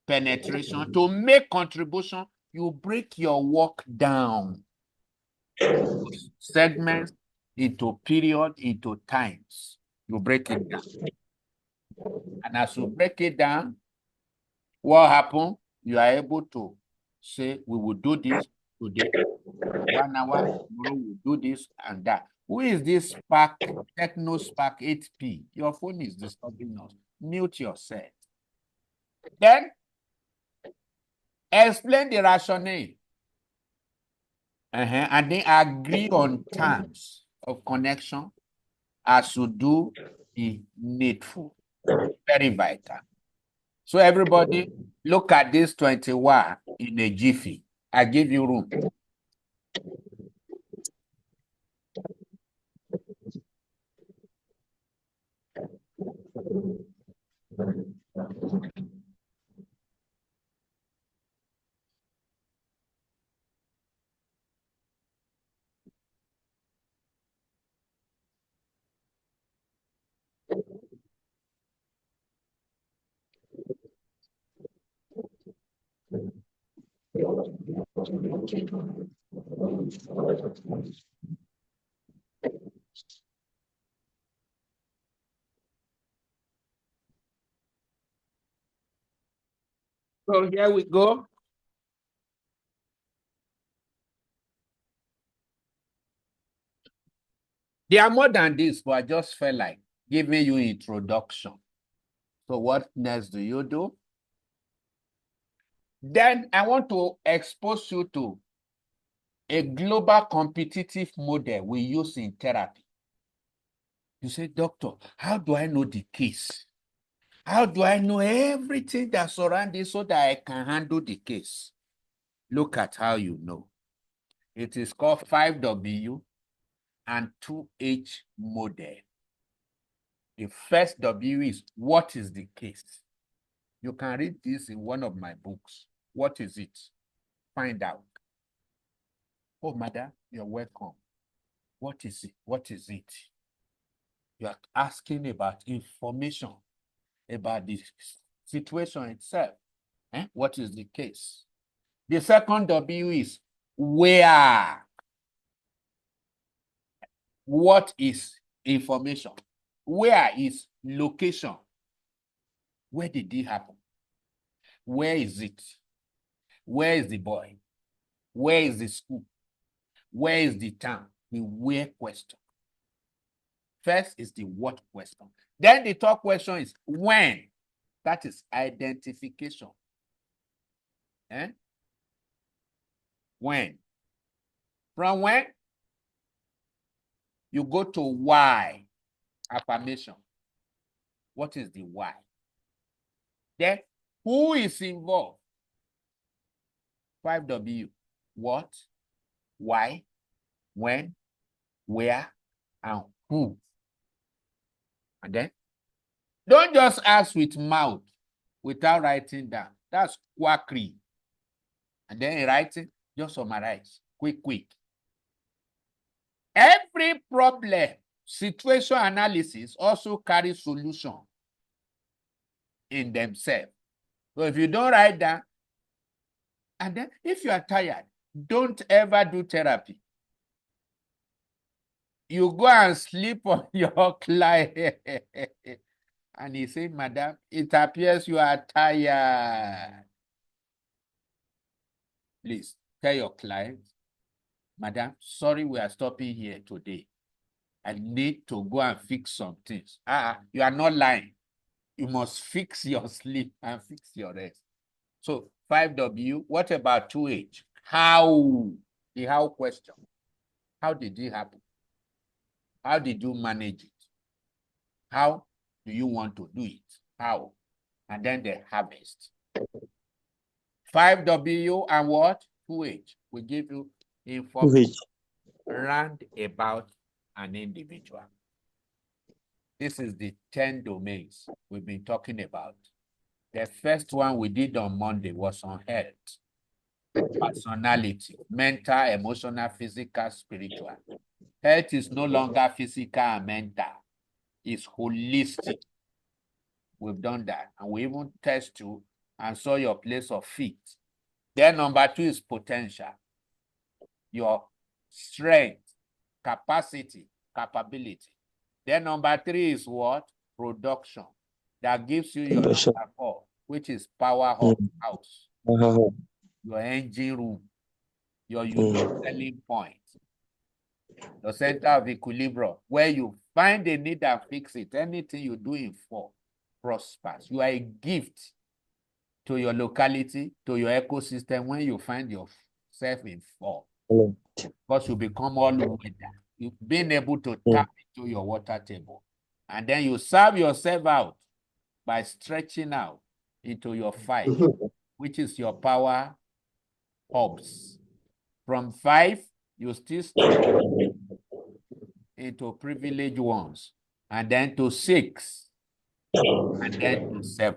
penetration, to make contribution, you break your work down. Segments, into period, into times. You break it down. And as you break it down, what happened? You are able to say, we will do this today, 1 hour, tomorrow we'll do this and that. Who is this Spark, Techno Spark 8P? Your phone is disturbing us. Mute yourself. Then, explain the rationale. And then agree on terms of connection as you do the needful. Very vital. So everybody, look at this 21 in a jiffy. I give you room. So here we go. There are more than this, but I just felt like giving you introduction. So what next do you do? Then I want to expose you to a global competitive model we use in therapy. You say, doctor, how do I know the case? How do I know everything that surrounds it so that I can handle the case? Look at how you know. It is called 5W and 2H model. The first W is, what is the case? You can read this in one of my books. What is it? Find out. Oh, madam, you're welcome. What is it? What is it? You are asking about information about the situation itself. What is the case? The second W is where. What is information? Where is location? Where did it happen? Where is it? Where is the boy? Where is the school? Where is the town? The where question. First is the what question. Then the third question is when. That is identification. When. From when? You go to why. Affirmation. What is the why? Then who is involved? 5W. What, why, when, where, and who. And then don't just ask with mouth without writing down. That's quackery. And then in writing, just summarize. Quick. Every problem, situation analysis also carries solution in themselves. So if you don't write down, and then if you are tired, don't ever do therapy. You go and sleep on your client. And he said, madam, it appears you are tired. Please tell your client, madam, sorry we are stopping here today. I need to go and fix some things. You are not lying. You must fix your sleep and fix your rest. So 5W, what about 2H? How? The how question. How did it happen? How did you manage it? How do you want to do it? How? And then the harvest. 5W and what? 2H. We give you information round about an individual. This is the 10 domains we've been talking about. The first one we did on Monday was on health, personality, mental, emotional, physical, spiritual. Health is no longer physical and mental. It's holistic. We've done that. And we even test you and saw your place of fit. Then number 2 is potential. Your strength, capacity, capability. Then number 3 is what? Production. That gives you your number 4, which is powerhouse. Your engine room, your unique selling point, your center of equilibrium, where you find a need and fix it. Anything you do in 4 prospers. You are a gift to your locality, to your ecosystem when you find yourself in 4. Because you become all weather. You've been able to tap into your water table. And then you serve yourself out by stretching out into your 5, which is your power hubs. From 5, you still stretch into privileged ones, and then to 6, and then to 7.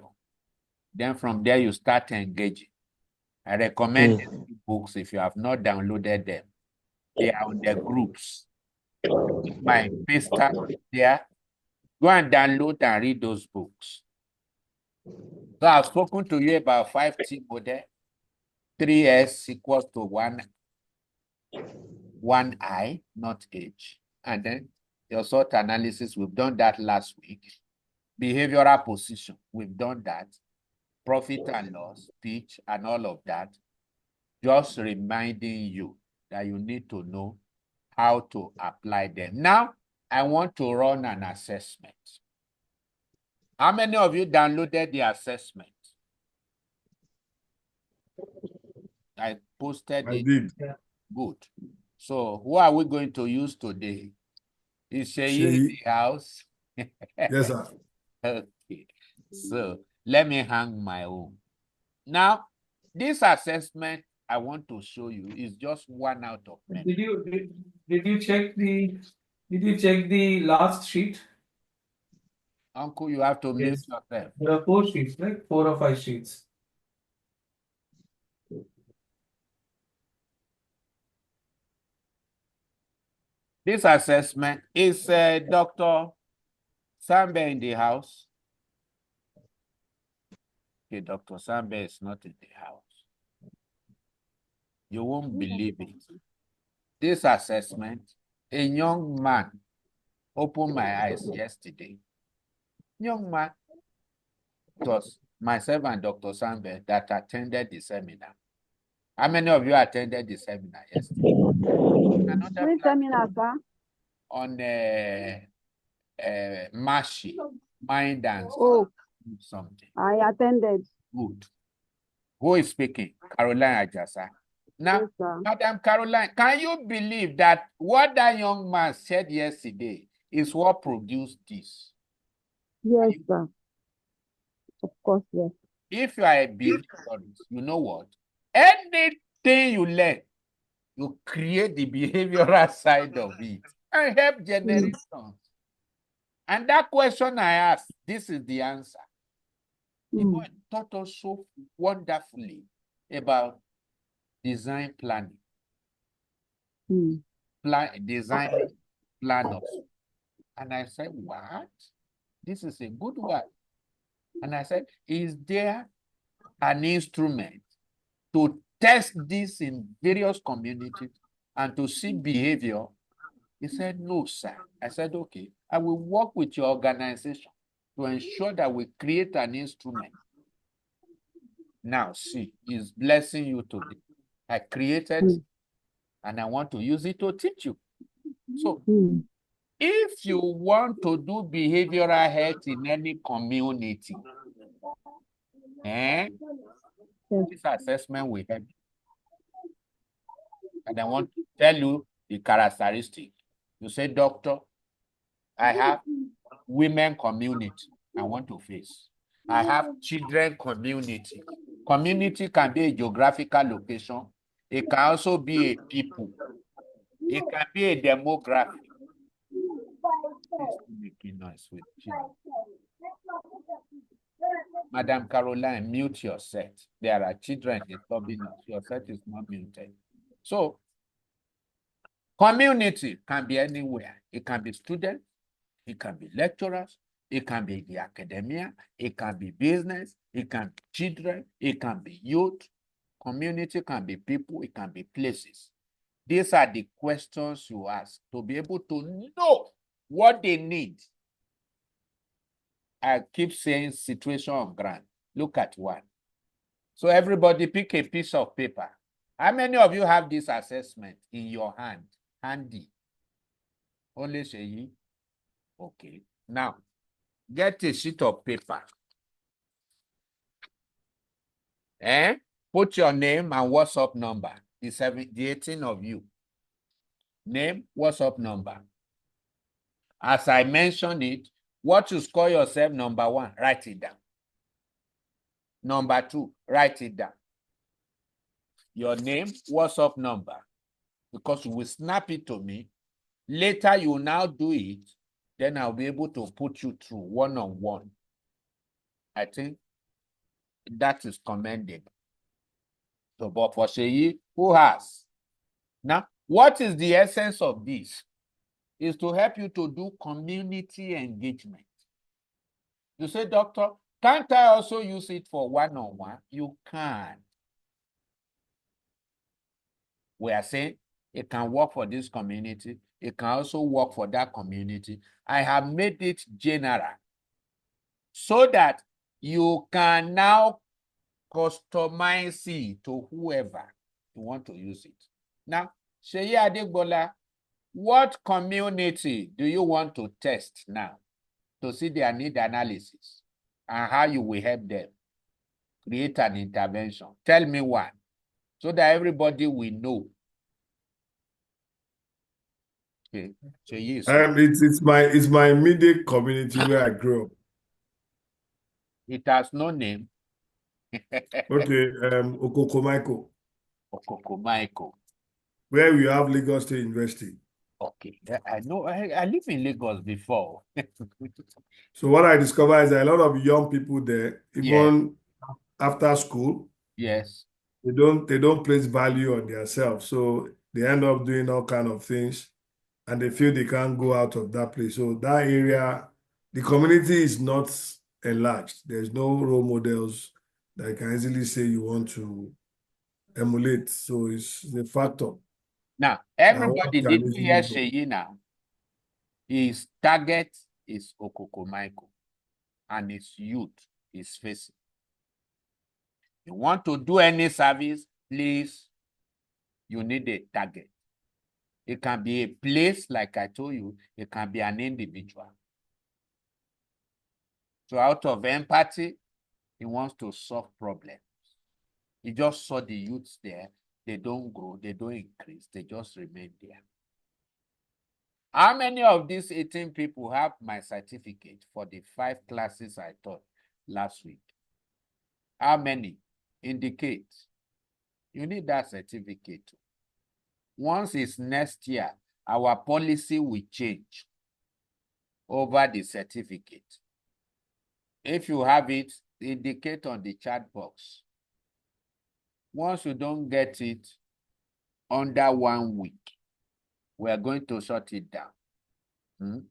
Then from there, you start engaging. I recommend these books if you have not downloaded them. They are on the groups. My paste there. Go and download and read those books. So I've spoken to you about 5T model. 3S equals to 1I, not H. And then your SWOT analysis, we've done that last week. Behavioral position, we've done that. profit and loss, speech, and all of that. Just reminding you that you need to know how to apply them. Now, I want to run an assessment. How many of you downloaded the assessment? I posted it. did. Good. So, who are we going to use today? Is Sheyi in the house? Yes, sir. Okay. So, let me hang my own. Now, this assessment I want to show you is just 1 out of many. Did you check the last sheet? Uncle, you have to mute yourself. There are 4 sheets, right? 4 or 5 sheets. This assessment is Dr. Sambe in the house. Okay, Dr. Sambe is not in the house. You won't believe it. This assessment, a young man opened my eyes yesterday. Young man, it was myself and Dr. Sambe that attended the seminar. How many of you attended the seminar yesterday? Which seminar, sir? On Mashi, mind and something. I attended. Good. Who is speaking? Caroline Ajasa. Now, Yes, sir. Madam Caroline, can you believe that what that young man said yesterday is what produced this? Yes, sir. Of course, yes. If you are a behaviorist, you know what? Anything you learn, you create the behavioral side of it and help generations. And that question I asked, this is the answer. The boy taught us so wonderfully about design planning. Design planners. And I said, what? This is a good one. And I said, is there an instrument to test this in various communities and to see behavior? He said, no, sir. I said, okay, I will work with your organization to ensure that we create an instrument. Now, see, he's blessing you today. I created and I want to use it to teach you. So, if you want to do behavioral health in any community, this assessment will help you. And I want to tell you the characteristic. You say, doctor, I have women community I want to face. I have children community. Community can be a geographical location. It can also be a people. It can be a demographic. Making noise with children. Madam Caroline, mute your set. There are children disturbing us. Your set is not muted. So, community can be anywhere. It can be students. It can be lecturers. It can be the academia. It can be business. It can be children. It can be youth. Community can be people. It can be places. These are the questions you ask to be able to know what they need. I keep saying situation on ground. Look at one. So everybody pick a piece of paper. How many of you have this assessment in your hand? Handy. Only Sheyi. Okay. Now, get a sheet of paper. Put your name and WhatsApp number. The 18 of you. Name, WhatsApp number. As I mentioned it, what you score yourself, number 1, write it down. Number 2, write it down. Your name, WhatsApp number. Because you will snap it to me. Later, you will now do it. Then I'll be able to put you through one-on-one. I think that is commendable. So, but for Sheyi, who has? Now, what is the essence of this? Is to help you to do community engagement. You say, doctor, can't I also use it for one-on-one? You can. We are saying it can work for this community. It can also work for that community. I have made it general so that you can now customize it to whoever you want to use it. Now, Seyi Adegbola, what community do you want to test now to see their need analysis and how you will help them create an intervention? Tell me one, so that everybody will know. Okay. Seyi is It's my immediate community where I grew up. It has no name. Okay, Okokomaiko, Okokomaiko. where we have Lagos State University. Okay, I know. I live in Lagos before. So what I discovered is that a lot of young people there, Yes. even after school, Yes. they don't place value on themselves. So they end up doing all kind of things, and they feel they can't go out of that place. So that area, the community is not enlarged. There's no role models that you can easily say you want to emulate. So it's the factor. Now, that one everybody can did easily hear go. Seyi now. His target is Okokomaiko, and his youth is facing. You want to do any service, please, you need a target. It can be a place, like I told you, it can be an individual. So out of empathy, he wants to solve problems. He just saw the youths there. They don't grow, they don't increase, they just remain there. How many of these 18 people have my certificate for the 5 classes I taught last week? How many? Indicate. You need that certificate. Once it's next year, our policy will change over the certificate. If you have it, indicate on the chat box. Once you don't get it under 1 week, we are going to shut it down.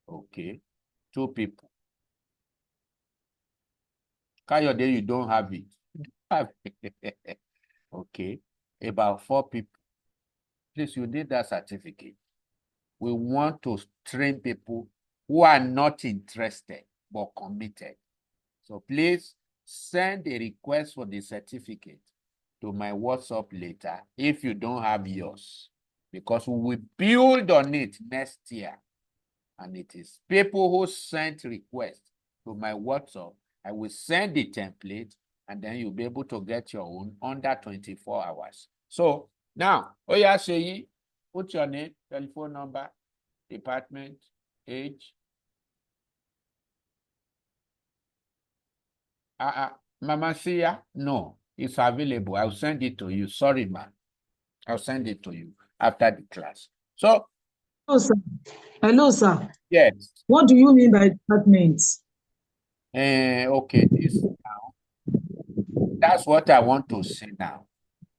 Okay. 2 people. Kayode, you don't have it. Okay. About 4 people. Please, you need that certificate. We want to train people who are not interested but committed. So please send a request for the certificate to my WhatsApp later if you don't have yours, because we will build on it next year. And it is people who sent requests to my WhatsApp. I will send the template, and then you'll be able to get your own under 24 hours. So now, Oya Seyi, put your name, telephone number, department, age. Mama Sia, no, it's available. I'll send it to you. Sorry, man. I'll send it to you after the class. So, hello, sir. Hello, sir. Yes. What do you mean by department? Okay, this now. That's what I want to say now.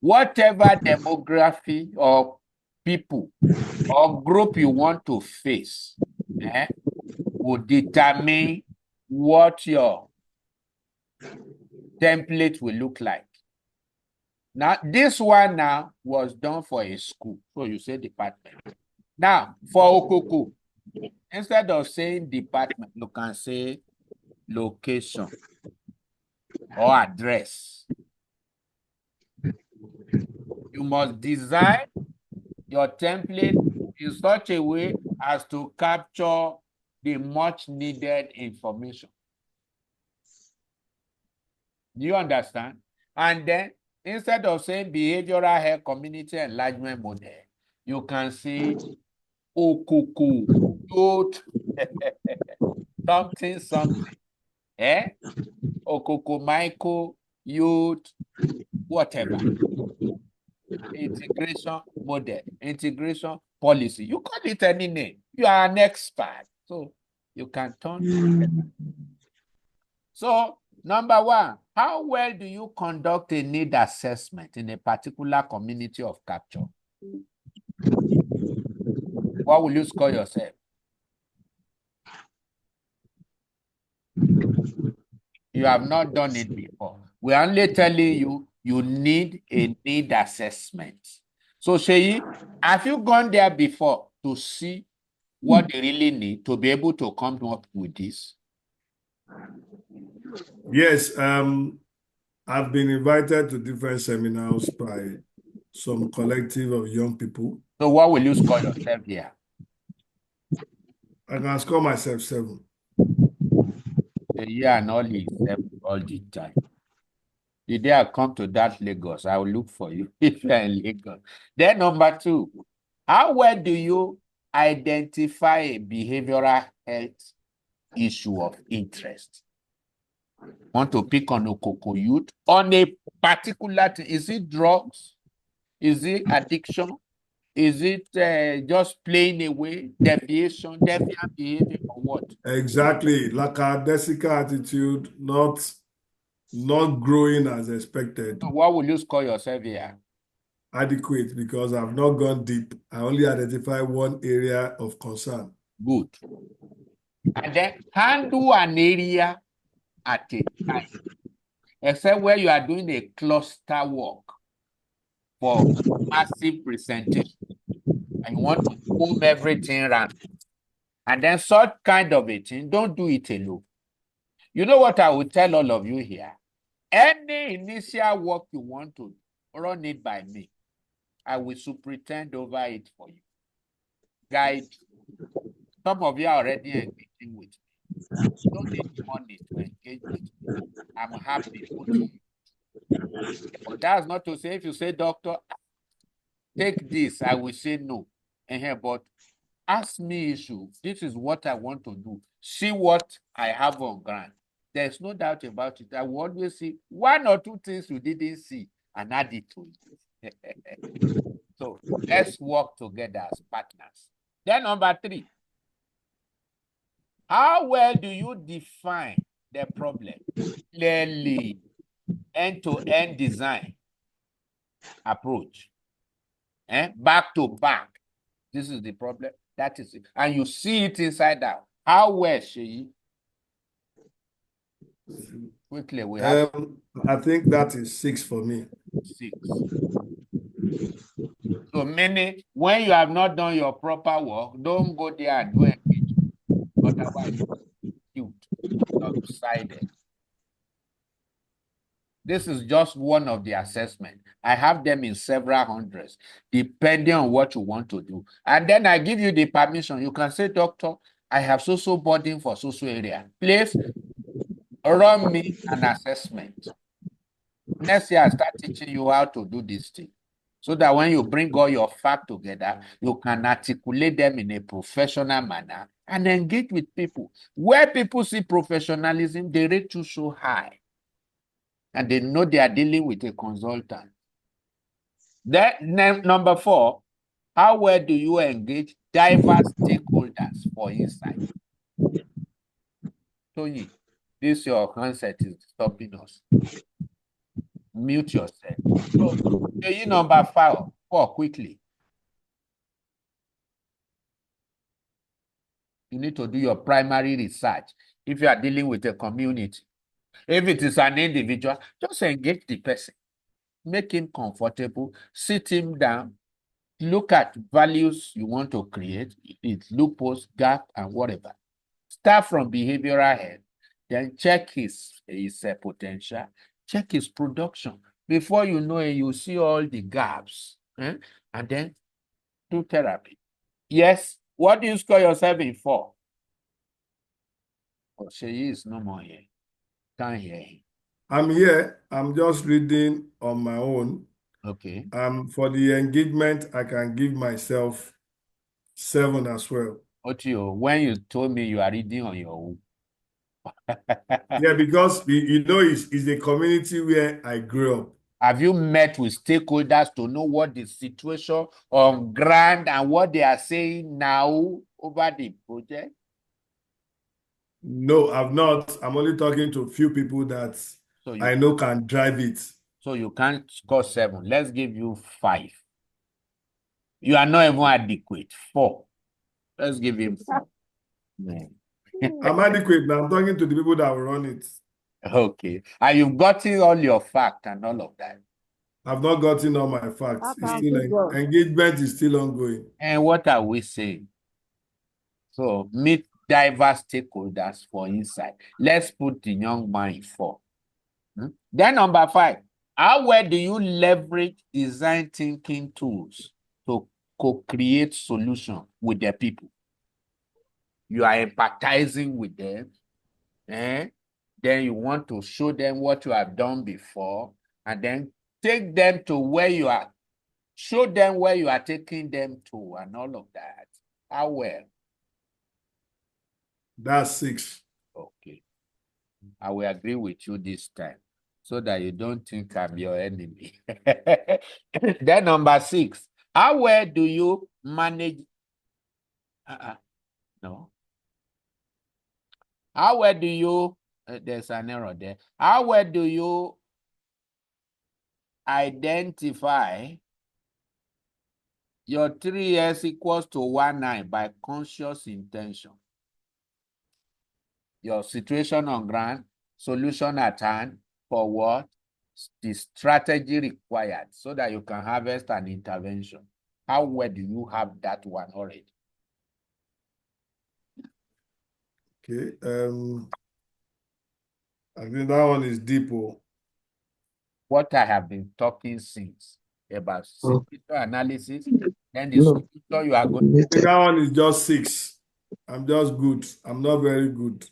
Whatever demography or people or group you want to face, will determine what your template will look like. Now, this one now was done for a school. So you say department. Now, for Okoko, instead of saying department, you can say location or address. You must design your template in such a way as to capture the much needed information. Do you understand? And then, instead of saying behavioral health community enlargement model, you can say Okoko, youth, something, Okokomaiko, youth, whatever. Integration model, integration policy. You call it any name. You are an expert, so you can turn. So, number 1, how well do you conduct a need assessment in a particular community of capture? What will you score yourself? You have not done it before. We're only telling you, you need a need assessment. So, Seyi, have you gone there before to see what they really need to be able to come up with this? Yes, I've been invited to different seminars by some collective of young people. So what will you score yourself here? I can score myself 7. A year and only 7 all the time. The day I come to that Lagos, I will look for you if you're in Lagos. Then number 2, how well do you identify a behavioral health issue of interest? Want to pick on Okoko youth on a particular thing? Is it drugs? Is it addiction? Is it just playing away, deviant behavior, or what? Exactly. Lackadaisical attitude, not growing as expected. So what will you score yourself here? Adequate, because I've not gone deep. I only identify one area of concern. Good. And then handle an area at a time, except where you are doing a cluster work for massive presentation and you want to comb everything around. And then such kind of a thing, don't do it alone. You know what I will tell all of you here? Any initial work you want to run it by me. I will superintend over it for you. Guide. Some of you are already engaging with me. You don't need money to engage with me. I'm happy to you. But that's not to say if you say, doctor, take this, I will say no. But ask me issue. This is what I want to do. See what I have on ground. There's no doubt about it. I will always see 1 or 2 things you didn't see and add it to it. So let's work together as partners. Then number 3, how well do you define the problem? Clearly, end-to-end design approach. Back to back. This is the problem. That is it. And you see it inside out. How well, Sheyi? Quickly, we have I think that is 6 for me. 6. So many, when you have not done your proper work, don't go there and do engagement. Otherwise, you're lopsided. This is just one of the assessments. I have them in several hundreds, depending on what you want to do. And then I give you the permission. You can say, doctor, I have so burden for so area. Please run me an assessment. Next year, I start teaching you how to do this thing. So that when you bring all your facts together, you can articulate them in a professional manner and engage with people. Where people see professionalism, they rate you so high. And they know they are dealing with a consultant. Then, number 4, how well do you engage diverse stakeholders for insight? Tony, this your handset is stopping us. Mute yourself. So, number 4, quickly. You need to do your primary research if you are dealing with a community. If it is an individual, just engage the person. Make him comfortable, sit him down, look at values you want to create, its loopholes, gap, and whatever. Start from behavioral health, then check his potential, check his production. Before you know it, you see all the gaps, and then do therapy. Yes, what do you score yourself in 4? Oh, she is no more here. Can't hear him. I'm here. I'm just reading on my own. Okay. For the engagement, I can give myself 7 as well. Otio, when you told me you are reading on your own. Yeah, because it's a community where I grew up. Have you met with stakeholders to know what the situation on ground and what they are saying now over the project? No, I've not. I'm only talking to a few people that I know can drive it. So you can't score 7. Let's give you 5. You are not even adequate. 4. Let's give him 4. I'm adequate now. I'm talking to the people that will run it. Okay. And you've gotten all your facts and all of that. I've not gotten all my facts. Engagement is still ongoing. And what are we saying? So meet diverse stakeholders for insight. Let's put the young man in 4. Then number 5, how well do you leverage design thinking tools to co-create solutions with the people? You are empathizing with them, then you want to show them what you have done before, and then take them to where you are, show them where you are taking them to, and all of that. How well? That's 6. Okay. I will agree with you this time so that you don't think I'm your enemy. Then number 6, how well do you manage? No. How well do you, there's an error there. How well do you identify your 3s equals to 19 by conscious intention? Your situation on ground, solution at hand, for what? The strategy required so that you can harvest an intervention. How well do you have that one already? Okay. I think that one is deep. What I have been talking since about situation analysis, then the solution you are going to. That one is just 6. I'm just good. I'm not very good.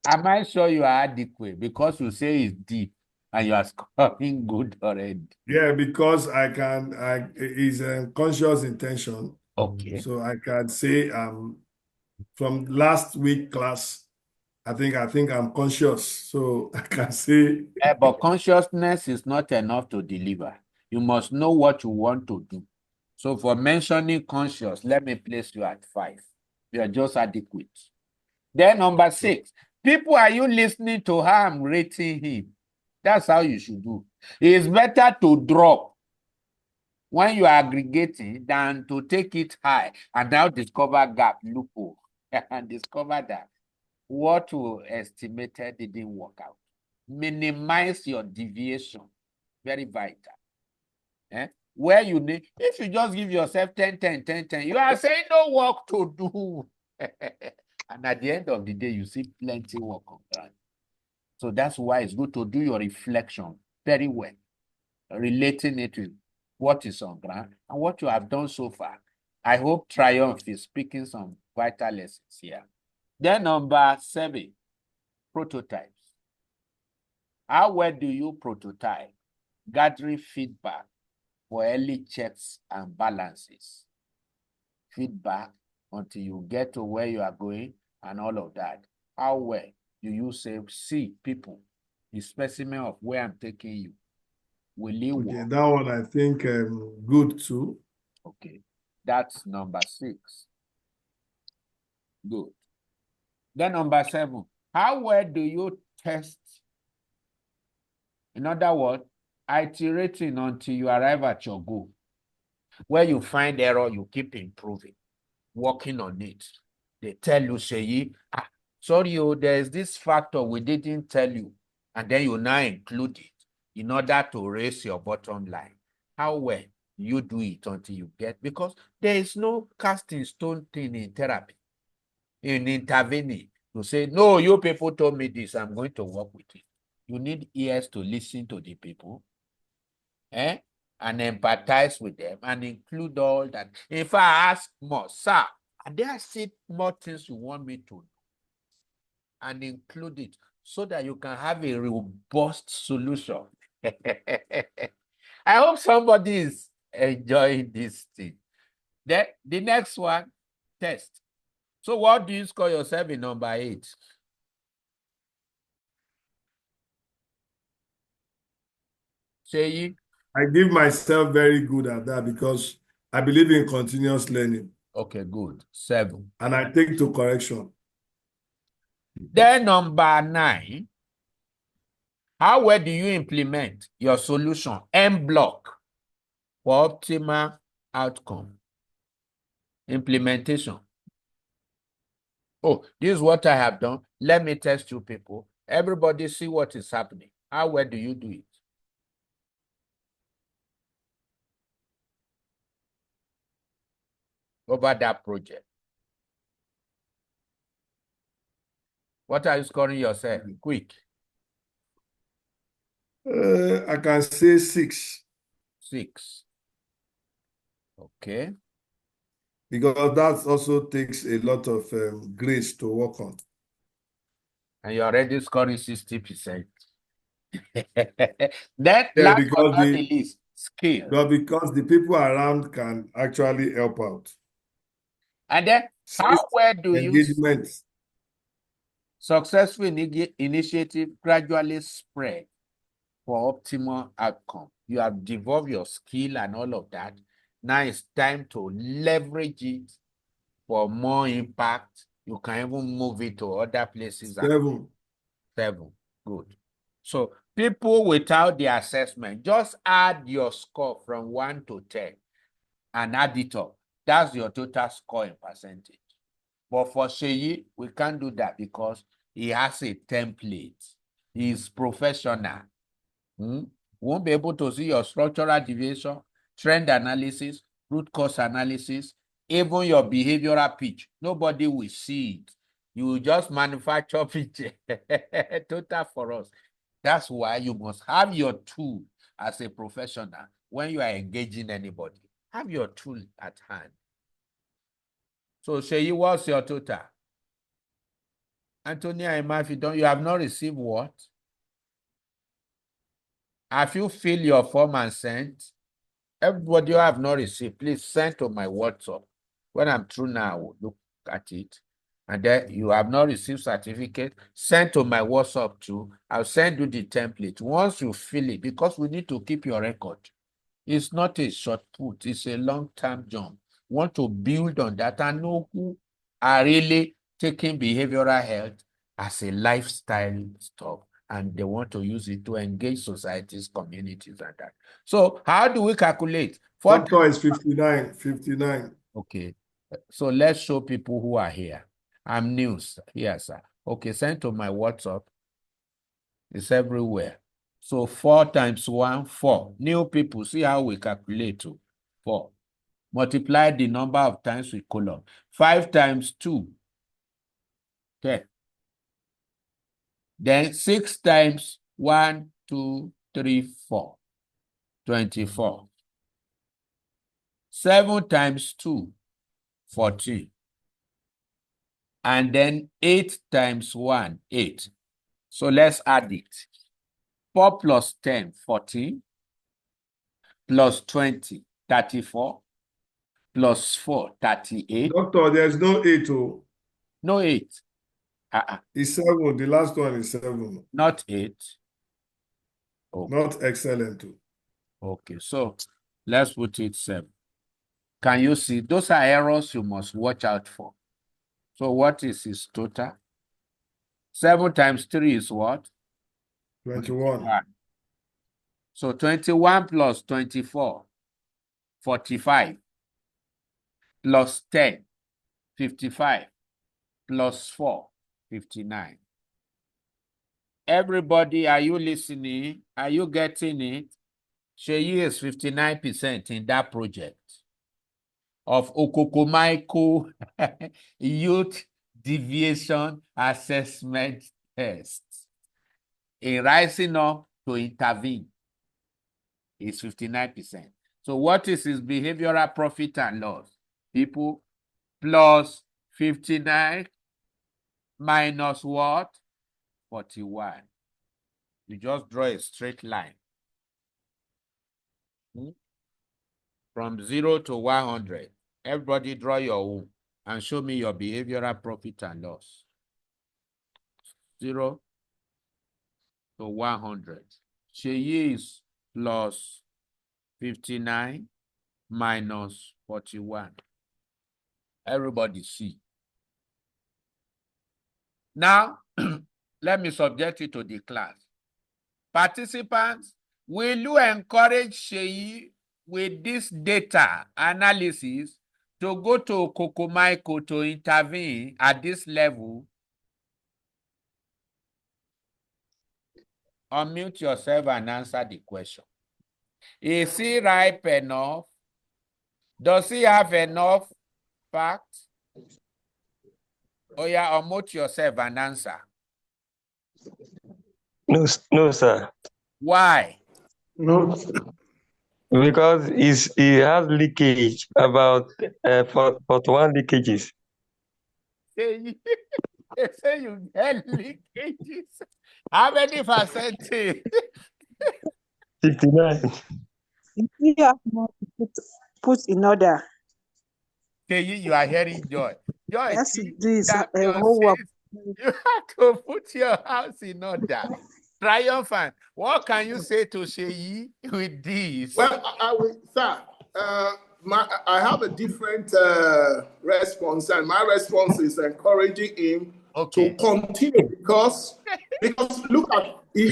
Am I sure you are adequate? Because you say it's deep and you are scoring good already. Yeah, because it's a conscious intention. Okay. So I can say from last week class, I think I'm conscious. So I can say But consciousness is not enough to deliver. You must know what you want to do. So for mentioning conscious, let me place you at 5. You are just adequate. Then number 6, people, are you listening to how I'm rating him? That's how you should do. It's better to drop when you are aggregating than to take it high and now discover gap, loophole, and discover that what you estimated didn't work out. Minimize your deviation. Very vital. Where you need, if you just give yourself 10, 10, 10, 10, you are saying no work to do. And at the end of the day, you see plenty work on ground. So that's why it's good to do your reflection very well, relating it with what is on ground and what you have done so far. I hope Triumph is speaking some vital lessons here. Then number 7, prototypes. How well do you prototype? Gathering feedback for early checks and balances. Feedback until you get to where you are going and all of that. How well do you say, see people, the specimen of where I'm taking you? Will it work? that one I think good too. Okay, that's number 6. Good. Then number 7, how well do you test? In other words, iterating until you arrive at your goal. Where you find error, you keep improving, working on it. They tell you, say, sorry, there's this factor we didn't tell you. And then you now include it in order to raise your bottom line. How well you do it until you get, because there is no casting stone thing in therapy, in intervening, to say, no, you people told me this, I'm going to work with it. You need ears to listen to the people, and empathize with them and include all that. If I ask more, sir, are there still more things you want me to do? And include it so that you can have a robust solution. I hope somebody is enjoying this thing. Then the next one, test. So what do you score yourself in number 8? Say, I give myself very good at that because I believe in continuous learning. Okay, good. 7. And I take to correction. Then number 9, how well do you implement your solution M block for optimal outcome? Implementation. Oh, this is what I have done. Let me test you people. Everybody see what is happening. How well do you do it? Over that project. What are you scoring yourself? Quick. I can say 6. 6. Okay. Because that also takes a lot of grace to work on. And you're already scoring 60%. Then, Yeah, last but because not the least, skill. but because the people around can actually help out. And then, how well do you engagement? Successful initiative gradually spread for optimal outcome? You have developed your skill and all of that. Now it's time to leverage it for more impact. You can even move it to other places. 7. 7. Good. So people without the assessment, just add your score from 1 to 10 and add it up. That's your total score in percentage. But for Sheyi, we can't do that because he has a template. He's professional. Won't be able to see your structural deviation, trend analysis, root cause analysis, even your behavioral pitch. Nobody will see it. You will just manufacture pitch total for us. That's why you must have your tool as a professional when you are engaging anybody. Have your tool at hand. So Sheyi, what's your total? Antonia and Murphy, you have not received what? Have you filled your form and sent? Everybody who have not received, please send to my WhatsApp. When I'm through now, I will look at it. And then you have not received certificate, send to my WhatsApp too. I'll send you the template. Once you fill it, because we need to keep your record. It's not a short put, it's a long-term jump. Want to build on that and know who are really taking behavioral health as a lifestyle stuff, and they want to use it to engage societies, communities, and that. So how do we calculate? Doctor is 59. 59. Okay. So let's show people who are here. I'm new here, sir. Okay, send to my WhatsApp. It's everywhere. So 4 times 1, 4. New people, see how we calculate to 4. Multiply the number of times with column. 5 times 2, 10. Then 6 times 1, 2, 3, 4, 24. 7 times 2, 14. And then 8 times 1, 8. So let's add it. 4 plus 10, 14. Plus 20, 34. Plus 4, 38. Doctor, there's no 8. No 8. It's 7. The last one is 7. Not 8. Okay. Not excellent. Okay, so let's put it 7. Can you see? Those are errors you must watch out for. So what is his total? 7 times 3 is what? 21. So 21 plus 24, 45. Plus 10, 55. Plus 4, 59. Everybody, are you listening? Are you getting it? Sheyi is 59% in that project of Okokomaiko Youth Deviation Assessment Test. In rising up to intervene is 59%. So what is his behavioral profit and loss? People plus 59 minus what? 41. You just draw a straight line. From 0 to 100. Everybody draw your own and show me your behavioral profit and loss. 0 to 100. Sheyi is plus 59 minus 41. Everybody see. Now, let me subject it to the class. Participants, will you encourage Sheyi with this data analysis to go to Kokomaiko to intervene at this level? Unmute yourself and answer the question. Is he ripe enough? Does he have enough facts? Oh yeah, unmute yourself and answer. No, sir. Why? No. Because he has leakage about 41 leakages. Say you, they say you get leakages. How many percentage? 59. You have more to put in order. Okay, you are hearing Joy. Joy, Yes, see, do is tap a your whole work. seat. You have to put your house in order. Triumphant. What can you say to Sheyi with this? Well, I will, sir. I have a different response, and my response is encouraging him to continue because look at he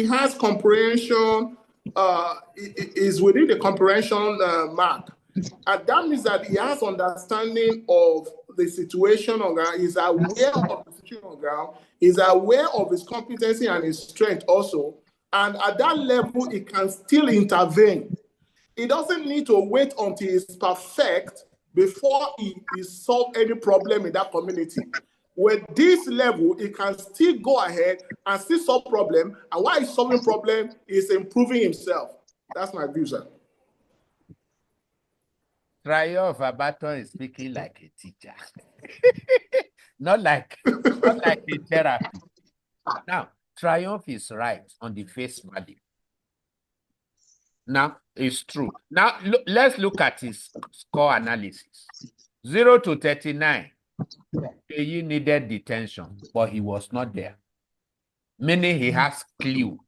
has comprehension. Is within the comprehension mark, and that means that he has understanding of the situation on ground. He's aware of the situation on ground. He's aware of his competency and his strength also, and at that level, he can still intervene. He doesn't need to wait until he's perfect before he solve any problem in that community. With this level, he can still go ahead and still solve problem. And while he's solving problem, he's improving himself. That's my view, sir. Triumph Abaton is speaking like a teacher. not like a therapy. Now, Triumph is right on the face value. Now, it's true. Now, let's look at his score analysis. 0 to 39. He needed detention, but he was not there. Meaning he has clue.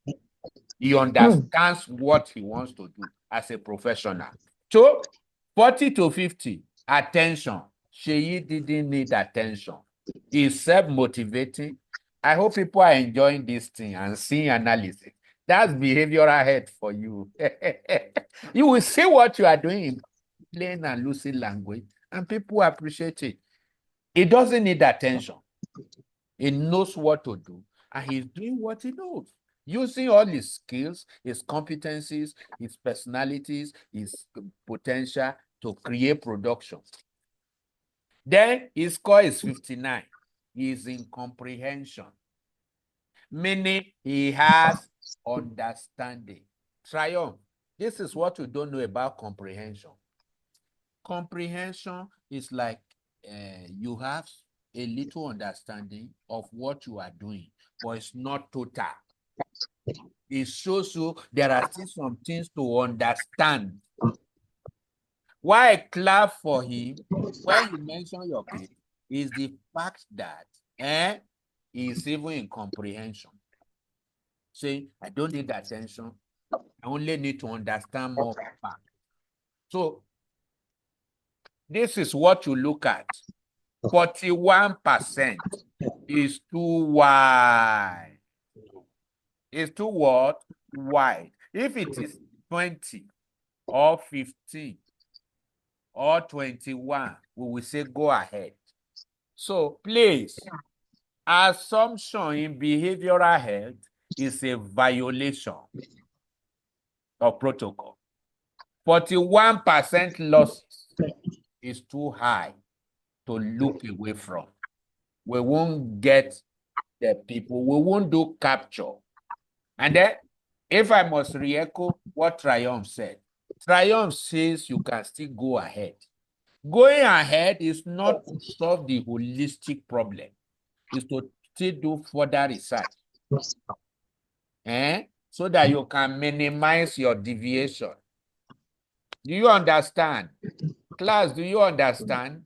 He understands what he wants to do as a professional. So, 40 to 50, attention. Sheyi didn't need attention. He's self-motivating. I hope people are enjoying this thing and seeing analysis. That's behavioral health for you. You will see what you are doing in plain and lucid language, and people appreciate it. He doesn't need attention. He knows what to do, and he's doing what he knows, using all his skills, his competencies, his personalities, his potential to create production. Then his score is 59. He is in comprehension, meaning he has understanding. Triumph. This is what you don't know about comprehension. Comprehension is like you have a little understanding of what you are doing, but it's not total. It shows you there are still some things to understand. Why I clap for him when you mention your case is the fact that he's even in comprehension. Saying, I don't need attention. I only need to understand more fact. So this is what you look at. 41% is too wide. It's too what? Wide. If it is 20 or 15 or 21, we will say go ahead. So please, assumption in behavioral health is a violation of protocol. 41% losses is too high to look away from. We won't get the people. We won't do capture. And then, if I must re-echo what Triumph said, Triumph says you can still go ahead. Going ahead is not to solve the holistic problem. It's to still do further research. So that you can minimize your deviation. Do you understand? Class, do you understand?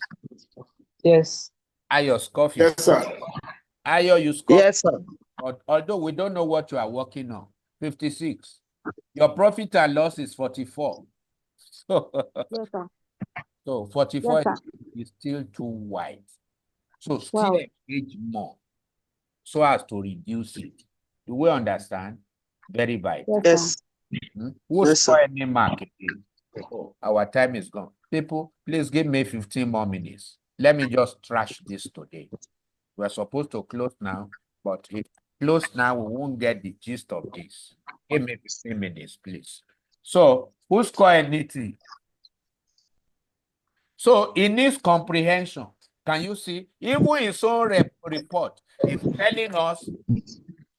Yes. Ayo, score 50. Yes, sir. Ayo, you score. Yes, sir. Although we don't know what you are working on. 56. Your profit and loss is 44. Yes, sir. So 44 Yes, is still too wide. So still engage more so as to reduce it. Do we understand? Very vital. Yes. Who Yes, score sir. any mark again? Oh, our time is gone. People, please give me 15 more minutes. Let me just trash this today. We're supposed to close now, but if close now, we won't get the gist of this. Give me 15 minutes, please. So, who score anything? So, in this comprehension, can you see, even in some report, it's telling us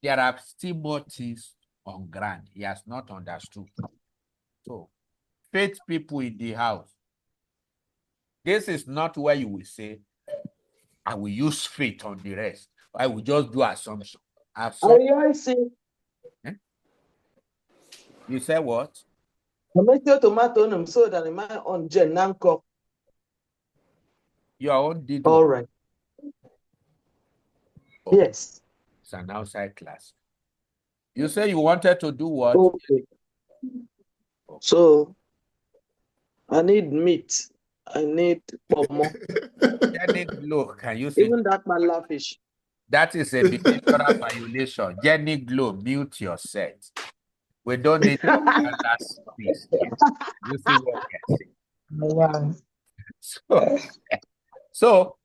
there are still more things on ground. He has not understood. So, faith people in the house, this is not where you will say, I will use faith on the rest. I will just do assumption. Assumption. You say what? Tomato so that my own Jenanko. Your own did All what? right. Oh. Yes. It's an outside class. You say you wanted to do what? Okay. So I need meat. I need pomo. Jenny Glow, can you see? Even that malafish. That is a behavioral violation. Jenny Glow, mute yourself. We don't need last piece here. You see what I'm saying? So,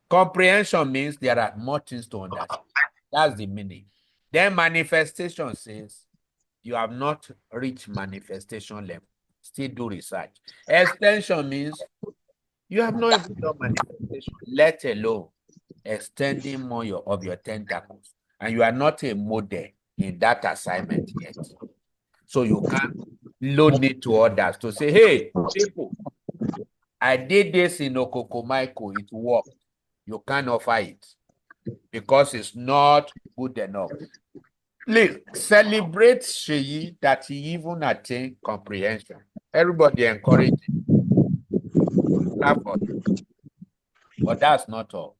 comprehension means there are more things to understand. That's the meaning. Then manifestation says you have not reached manifestation level. Still do research. Extension means you have not even done manifestation, let alone extending more of your tentacles. And you are not a model in that assignment yet. So you can't loan it to others to say, hey, people, I did this in Okokomaiko, it worked. You can't offer it because it's not good enough. Please celebrate Sheyi that he even attained comprehension. Everybody encourage him. Clap for him. But that's not all.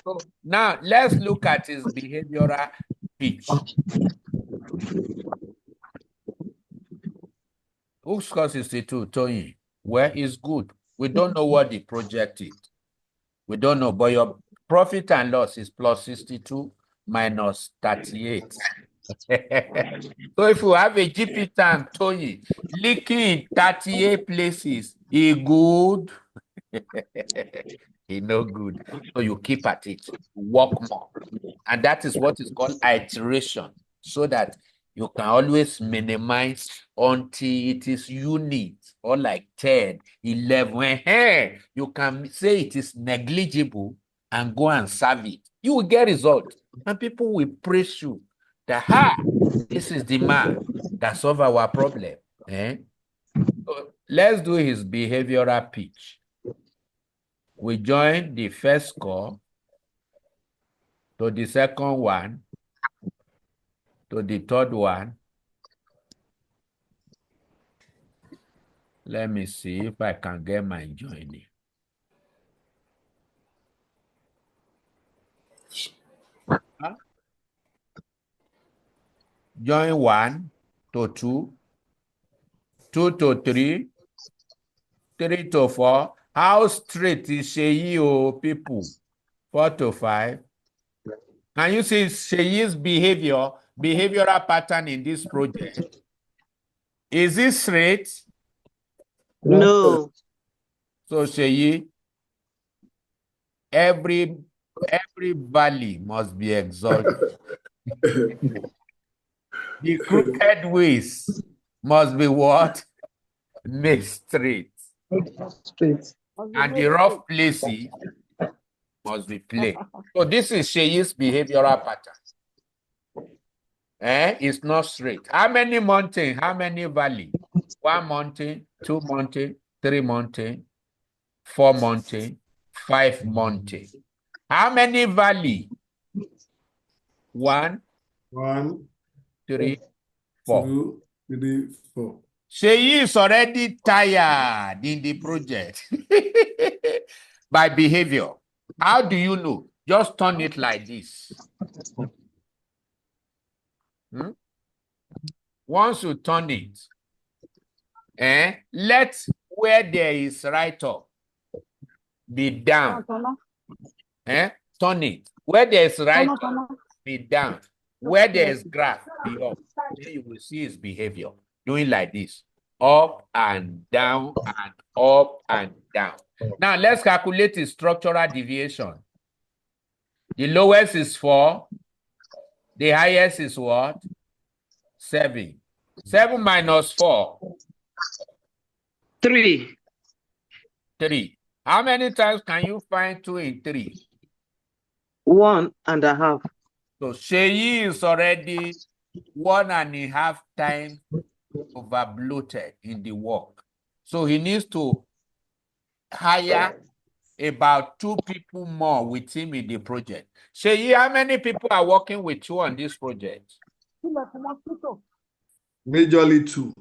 So now let's look at his behavioral pitch. Who scores 62, Tony? Well, it's good. We don't know what the project is. We don't know, but your profit and loss is plus 62 minus 38. So if you have a GP time, Tony, leaking in 38 places, he good. He no good. So you keep at it, work more. And that is what is called iteration, so that you can always minimize until it is unit or like 10, 11. You can say it is negligible and go and serve it. You will get results. And people will praise you that, this is the man that solves our problem. So let's do his behavioral pitch. We join the first score to the second one, to the third one. Let me see if I can get my joining. Join 1 to 2, 2 to 3, 3 to 4. How straight is Sheyi, people? 4 to 5. Can you see Sheyi's behavioral pattern in this project? Is it straight? No. So Sheyi, every valley must be exalted. The crooked ways must be what? Made straight. And the rough places must be plain. So this is Sheyi's behavioral pattern. It's not straight. How many mountains? How many valleys? 1 mountain, 2 mountain, 3 mountain, 4 mountain, 5 mountain. How many valley? 1, 3, 4. 2, 3, 4. Sheyi is already tired in the project by behavior. How do you know? Just turn it like this. Once you turn it, let where there is right up be down. Turn it. Where there is right up, be down. Where there is graph, be up. Then you will see his behavior. Doing like this. Up and down and up and down. Now let's calculate his structural deviation. The lowest is 4. The highest is what? 7. 7 minus 4. 3. 3. How many times can you find 2 in 3? 1.5. So Sheyi is already 1.5 times over bloated in the work. So he needs to hire about 2 people more with him in the project. Sheyi, how many people are working with you on this project? Majorly 2.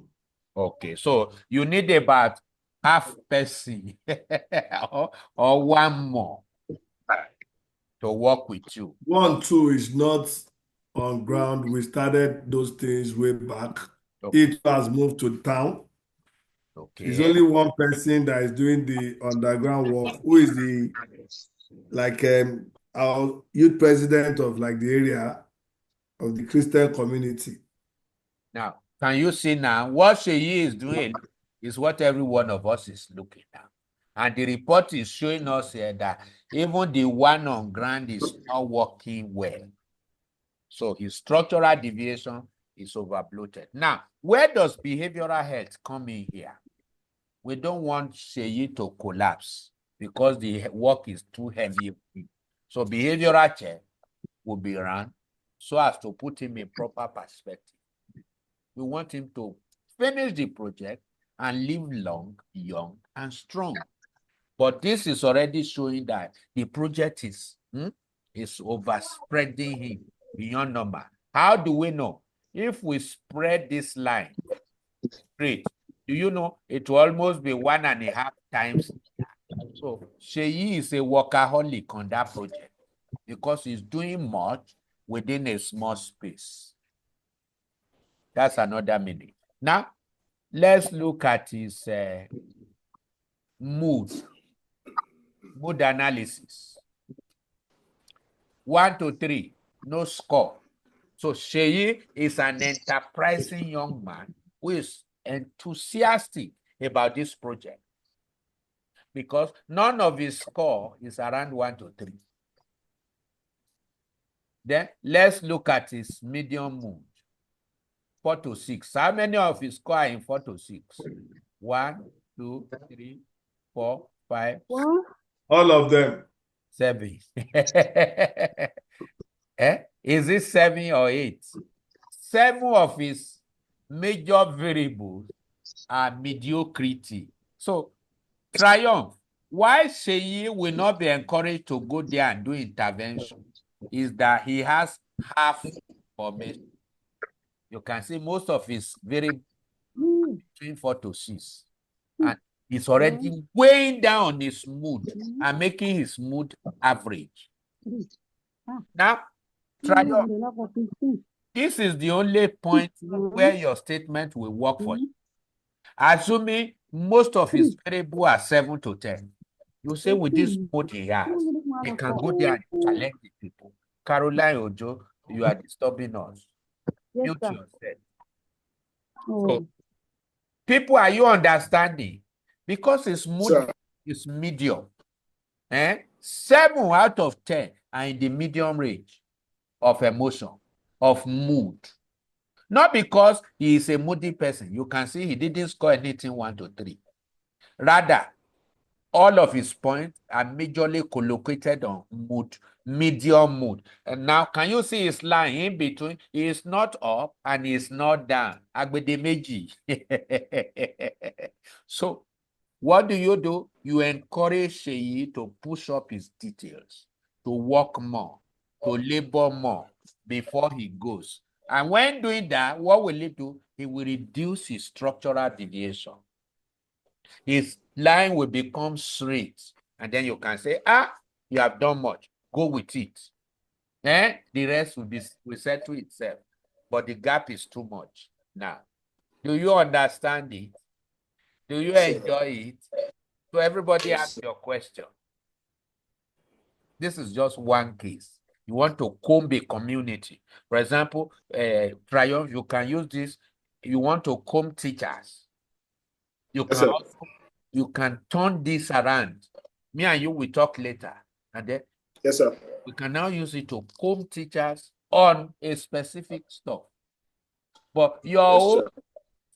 Okay, so you need about half person or 1 more to work with you. 1, 2 is not on ground. We started those things way back. Okay. It has moved to town. Okay. It's only 1 person that is doing the underground work, who is the our youth president of like the area of the Christian community. Now, can you see now what Sheyi is doing is what every one of us is looking at. And the report is showing us here that even the one on ground is not working well. So his structural deviation is overbloated. Now, where does behavioral health come in here? We don't want Sheyi to collapse because the work is too heavy. So behavioral check will be run so as to put him in proper perspective. We want him to finish the project and live long, young, and strong. But this is already showing that the project is overspreading him beyond normal. How do we know? If we spread this line straight, do you know it will almost be 1.5 times? So Sheyi is a workaholic on that project because he's doing much within a small space. That's another meaning. Now, let's look at his mood analysis. 1 to 3, no score. So Sheyi is an enterprising young man who is enthusiastic about this project because none of his score is around 1 to 3. Then let's look at his medium mood. 4 to 6. How many of his score are in 4 to 6? 1, 2, 3, 4, 5. All of them. 7. Is it 7 or 8? 7 of his major variables are mediocrity. So, Triumph, why Sheyi will not be encouraged to go there and do intervention is that he has half formation. You can see most of his variables between 4 to 6. And he's already weighing down his mood and making his mood average. Now, Triumph, this is the only point where your statement will work for you. Assuming most of his variables are 7 to 10, you say with this mood he has, he can go there and challenge the people. Caroline Ojo, you are disturbing us. Mute yourself. So, people, are you understanding? Because his mood is medium. 7 out of 10 are in the medium range of emotion, of mood. Not because he is a moody person. You can see he didn't score anything 1 to 3. Rather, all of his points are majorly collocated on mood, medium mood. And now, can you see his line in between? He is not up and he is not down. Agbedemeji. So, what do? You encourage Sheyi to push up his details, to work more, to labor more before he goes. And when doing that, what will he do? He will reduce his structural deviation. His line will become straight. And then you can say, you have done much. Go with it. The rest will settle itself. But the gap is too much now. Do you understand it? Do you enjoy it? So everybody ask your question. This is just one case. You want to comb a community. For example, Triumph, you can use this. You want to comb teachers. You can turn this around. Me and you will talk later. And then we can now use it to comb teachers on a specific stuff. But your own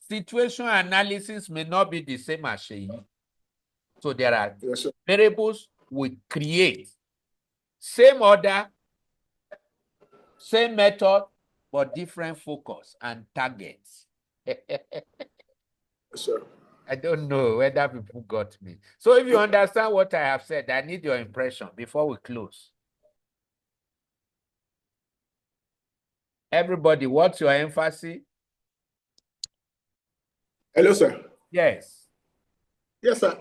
situation analysis may not be the same as Sheyi. So there are variables we create. Same order, same method, but different focus and targets. Sure. I don't know whether people got me. So if you understand what I have said, I need your impression before we close. Everybody, what's your emphasis? Hello, sir. Yes. Yes, sir.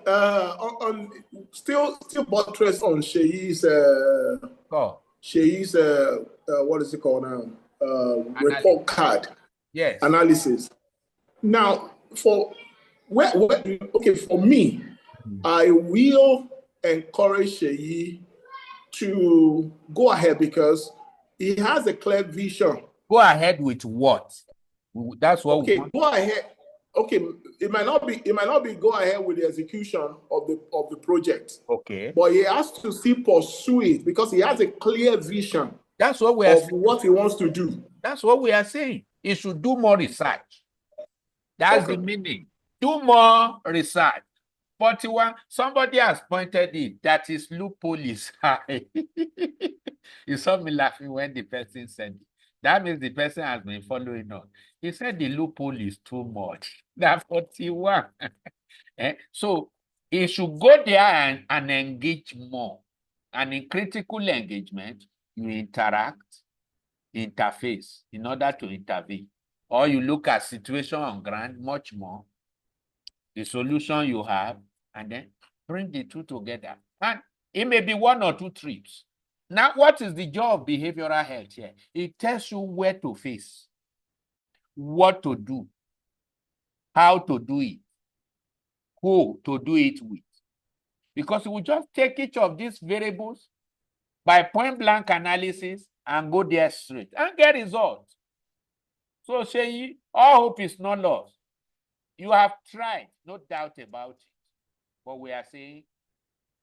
Still buttress on Sheyi's what is it called now? Report card. Yes. Analysis. Now, for me, I will encourage Sheyi to go ahead because he has a clear vision. Go ahead with what? That's what we want. Go ahead. Okay, it might not be go ahead with the execution of the project. Okay. But he has to still pursue it because he has a clear vision. That's what we are saying. What he wants to do. That's what we are saying. He should do more research. That's the meaning. Do more research. 41, somebody has pointed it, that is loophole is high. You saw me laughing when the person said it. That means the person has been following on. He said the loophole is too much. That's 41. So he should go there and engage more. And in critical engagement, you interact, interface in order to intervene. Or you look at situation on ground much more, the solution you have, and then bring the two together. And it may be 1 or 2 trips. Now, what is the job of behavioral health here? It tells you where to face, what to do, how to do it, who to do it with. Because we just take each of these variables by point blank analysis and go there straight and get results. So, Sheyi, all hope is not lost. You have tried, no doubt about it. But we are saying,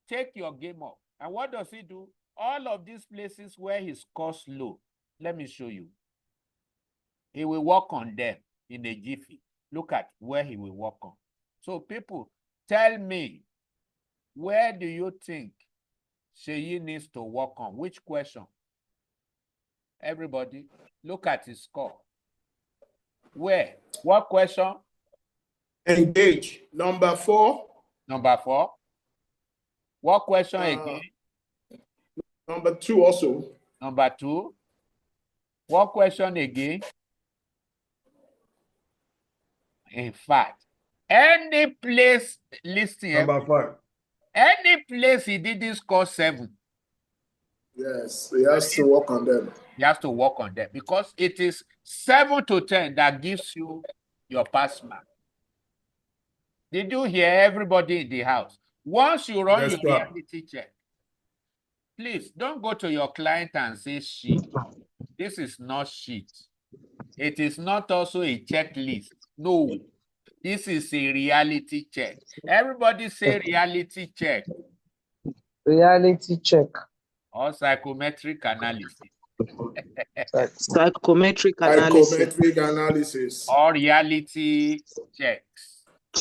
take your game up. And what does he do? All of these places where he scores low, let me show you. He will work on them in a jiffy. Look at where he will work on. So people, tell me, where do you think Sheyi needs to work on? Which question? Everybody, look at his score. Where? What question? Engage. Number 4. Number 4. What question again? Number 2 also. Number 2. What question again? In fact, any place listing. Number 5. Any place he didn't score 7. Yes, he has to work on them. He has to work on them because it is 7 to 10 that gives you your pass mark. Did you hear everybody in the house? Once you run your reality check, please don't go to your client and say sheet. This is not sheet. It is not also a checklist. No, this is a reality check. Everybody say reality check. Reality check. Or psychometric analysis. Psychometric analysis. Psychometric analysis. Or reality checks.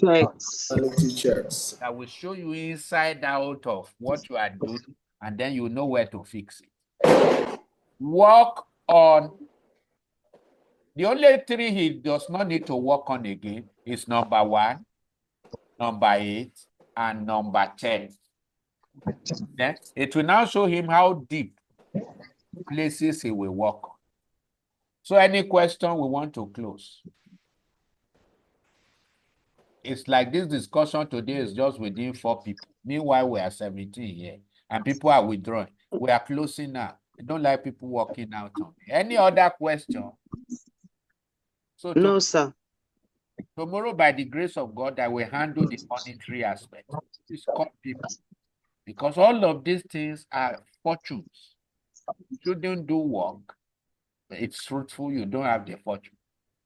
Reality checks. That will show you inside out of what you are doing, and then you know where to fix it. Work on. The only 3 he does not need to work on again is number 1, number 8, and number 10. Then it will now show him how deep places he will work on. So any question we want to close? It's like this discussion today is just within 4 people. Meanwhile, we are 17 here, and people are withdrawing. We are closing now. I don't like people walking out on me. Any other question? So no, sir. Tomorrow, by the grace of God, I will handle the monetary aspect. It's called people. Because all of these things are fortunes. You shouldn't do work. It's fruitful, you don't have the fortune.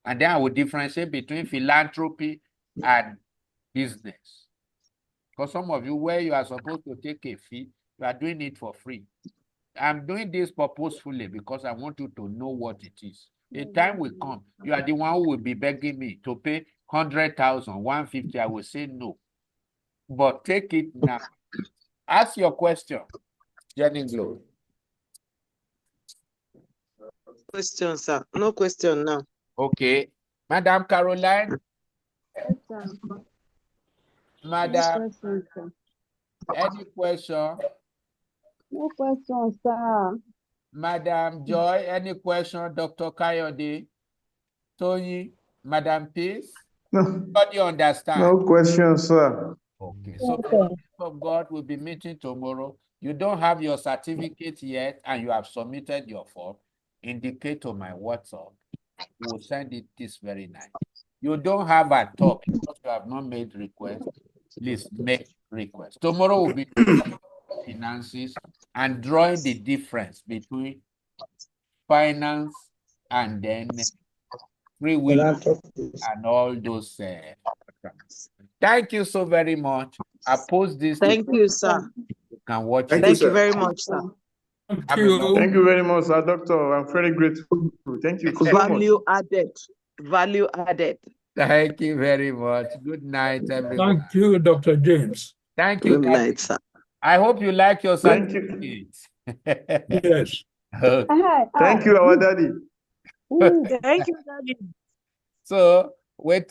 And then I will differentiate between philanthropy and business. Because some of you, where you are supposed to take a fee, you are doing it for free. I'm doing this purposefully because I want you to know what it is. A time will come, you are the one who will be begging me to pay 100,000, 150. I will say no. But take it now. Ask your question, Jenny Glow. question, sir. No question now. Okay. Madam Caroline, Yes, sir. Madam, No question, sir. any question? No question, sir. Madam Joy, any question? Dr. Kayode, Tony, Madam Peace? No, Everybody understand? no question, sir. Okay, so Yes, by sir. the grace of God, we'll be meeting tomorrow. You don't have your certificate yet and you have submitted your form, indicate to my WhatsApp. We will send it this very night. You don't have a talk because you have not made request. Please make request. Tomorrow will be finances and drawing the difference between finance and then free will and all those. Thank you so very much. I post this. Thank you, sir. You can watch Thank it. you, Thank you sir. very much, sir. Thank Have a nice- you. Thank you very much, sir, doctor. I'm very grateful. Thank you so much. Value added. Value added. Thank you very much. Good night, everyone. Thank you, Dr. James. Thank you, Good Captain. night, sir. I hope you like your Thank you. certificate. Yes. Okay. Thank you, our daddy. Thank you, Daddy. So, wait.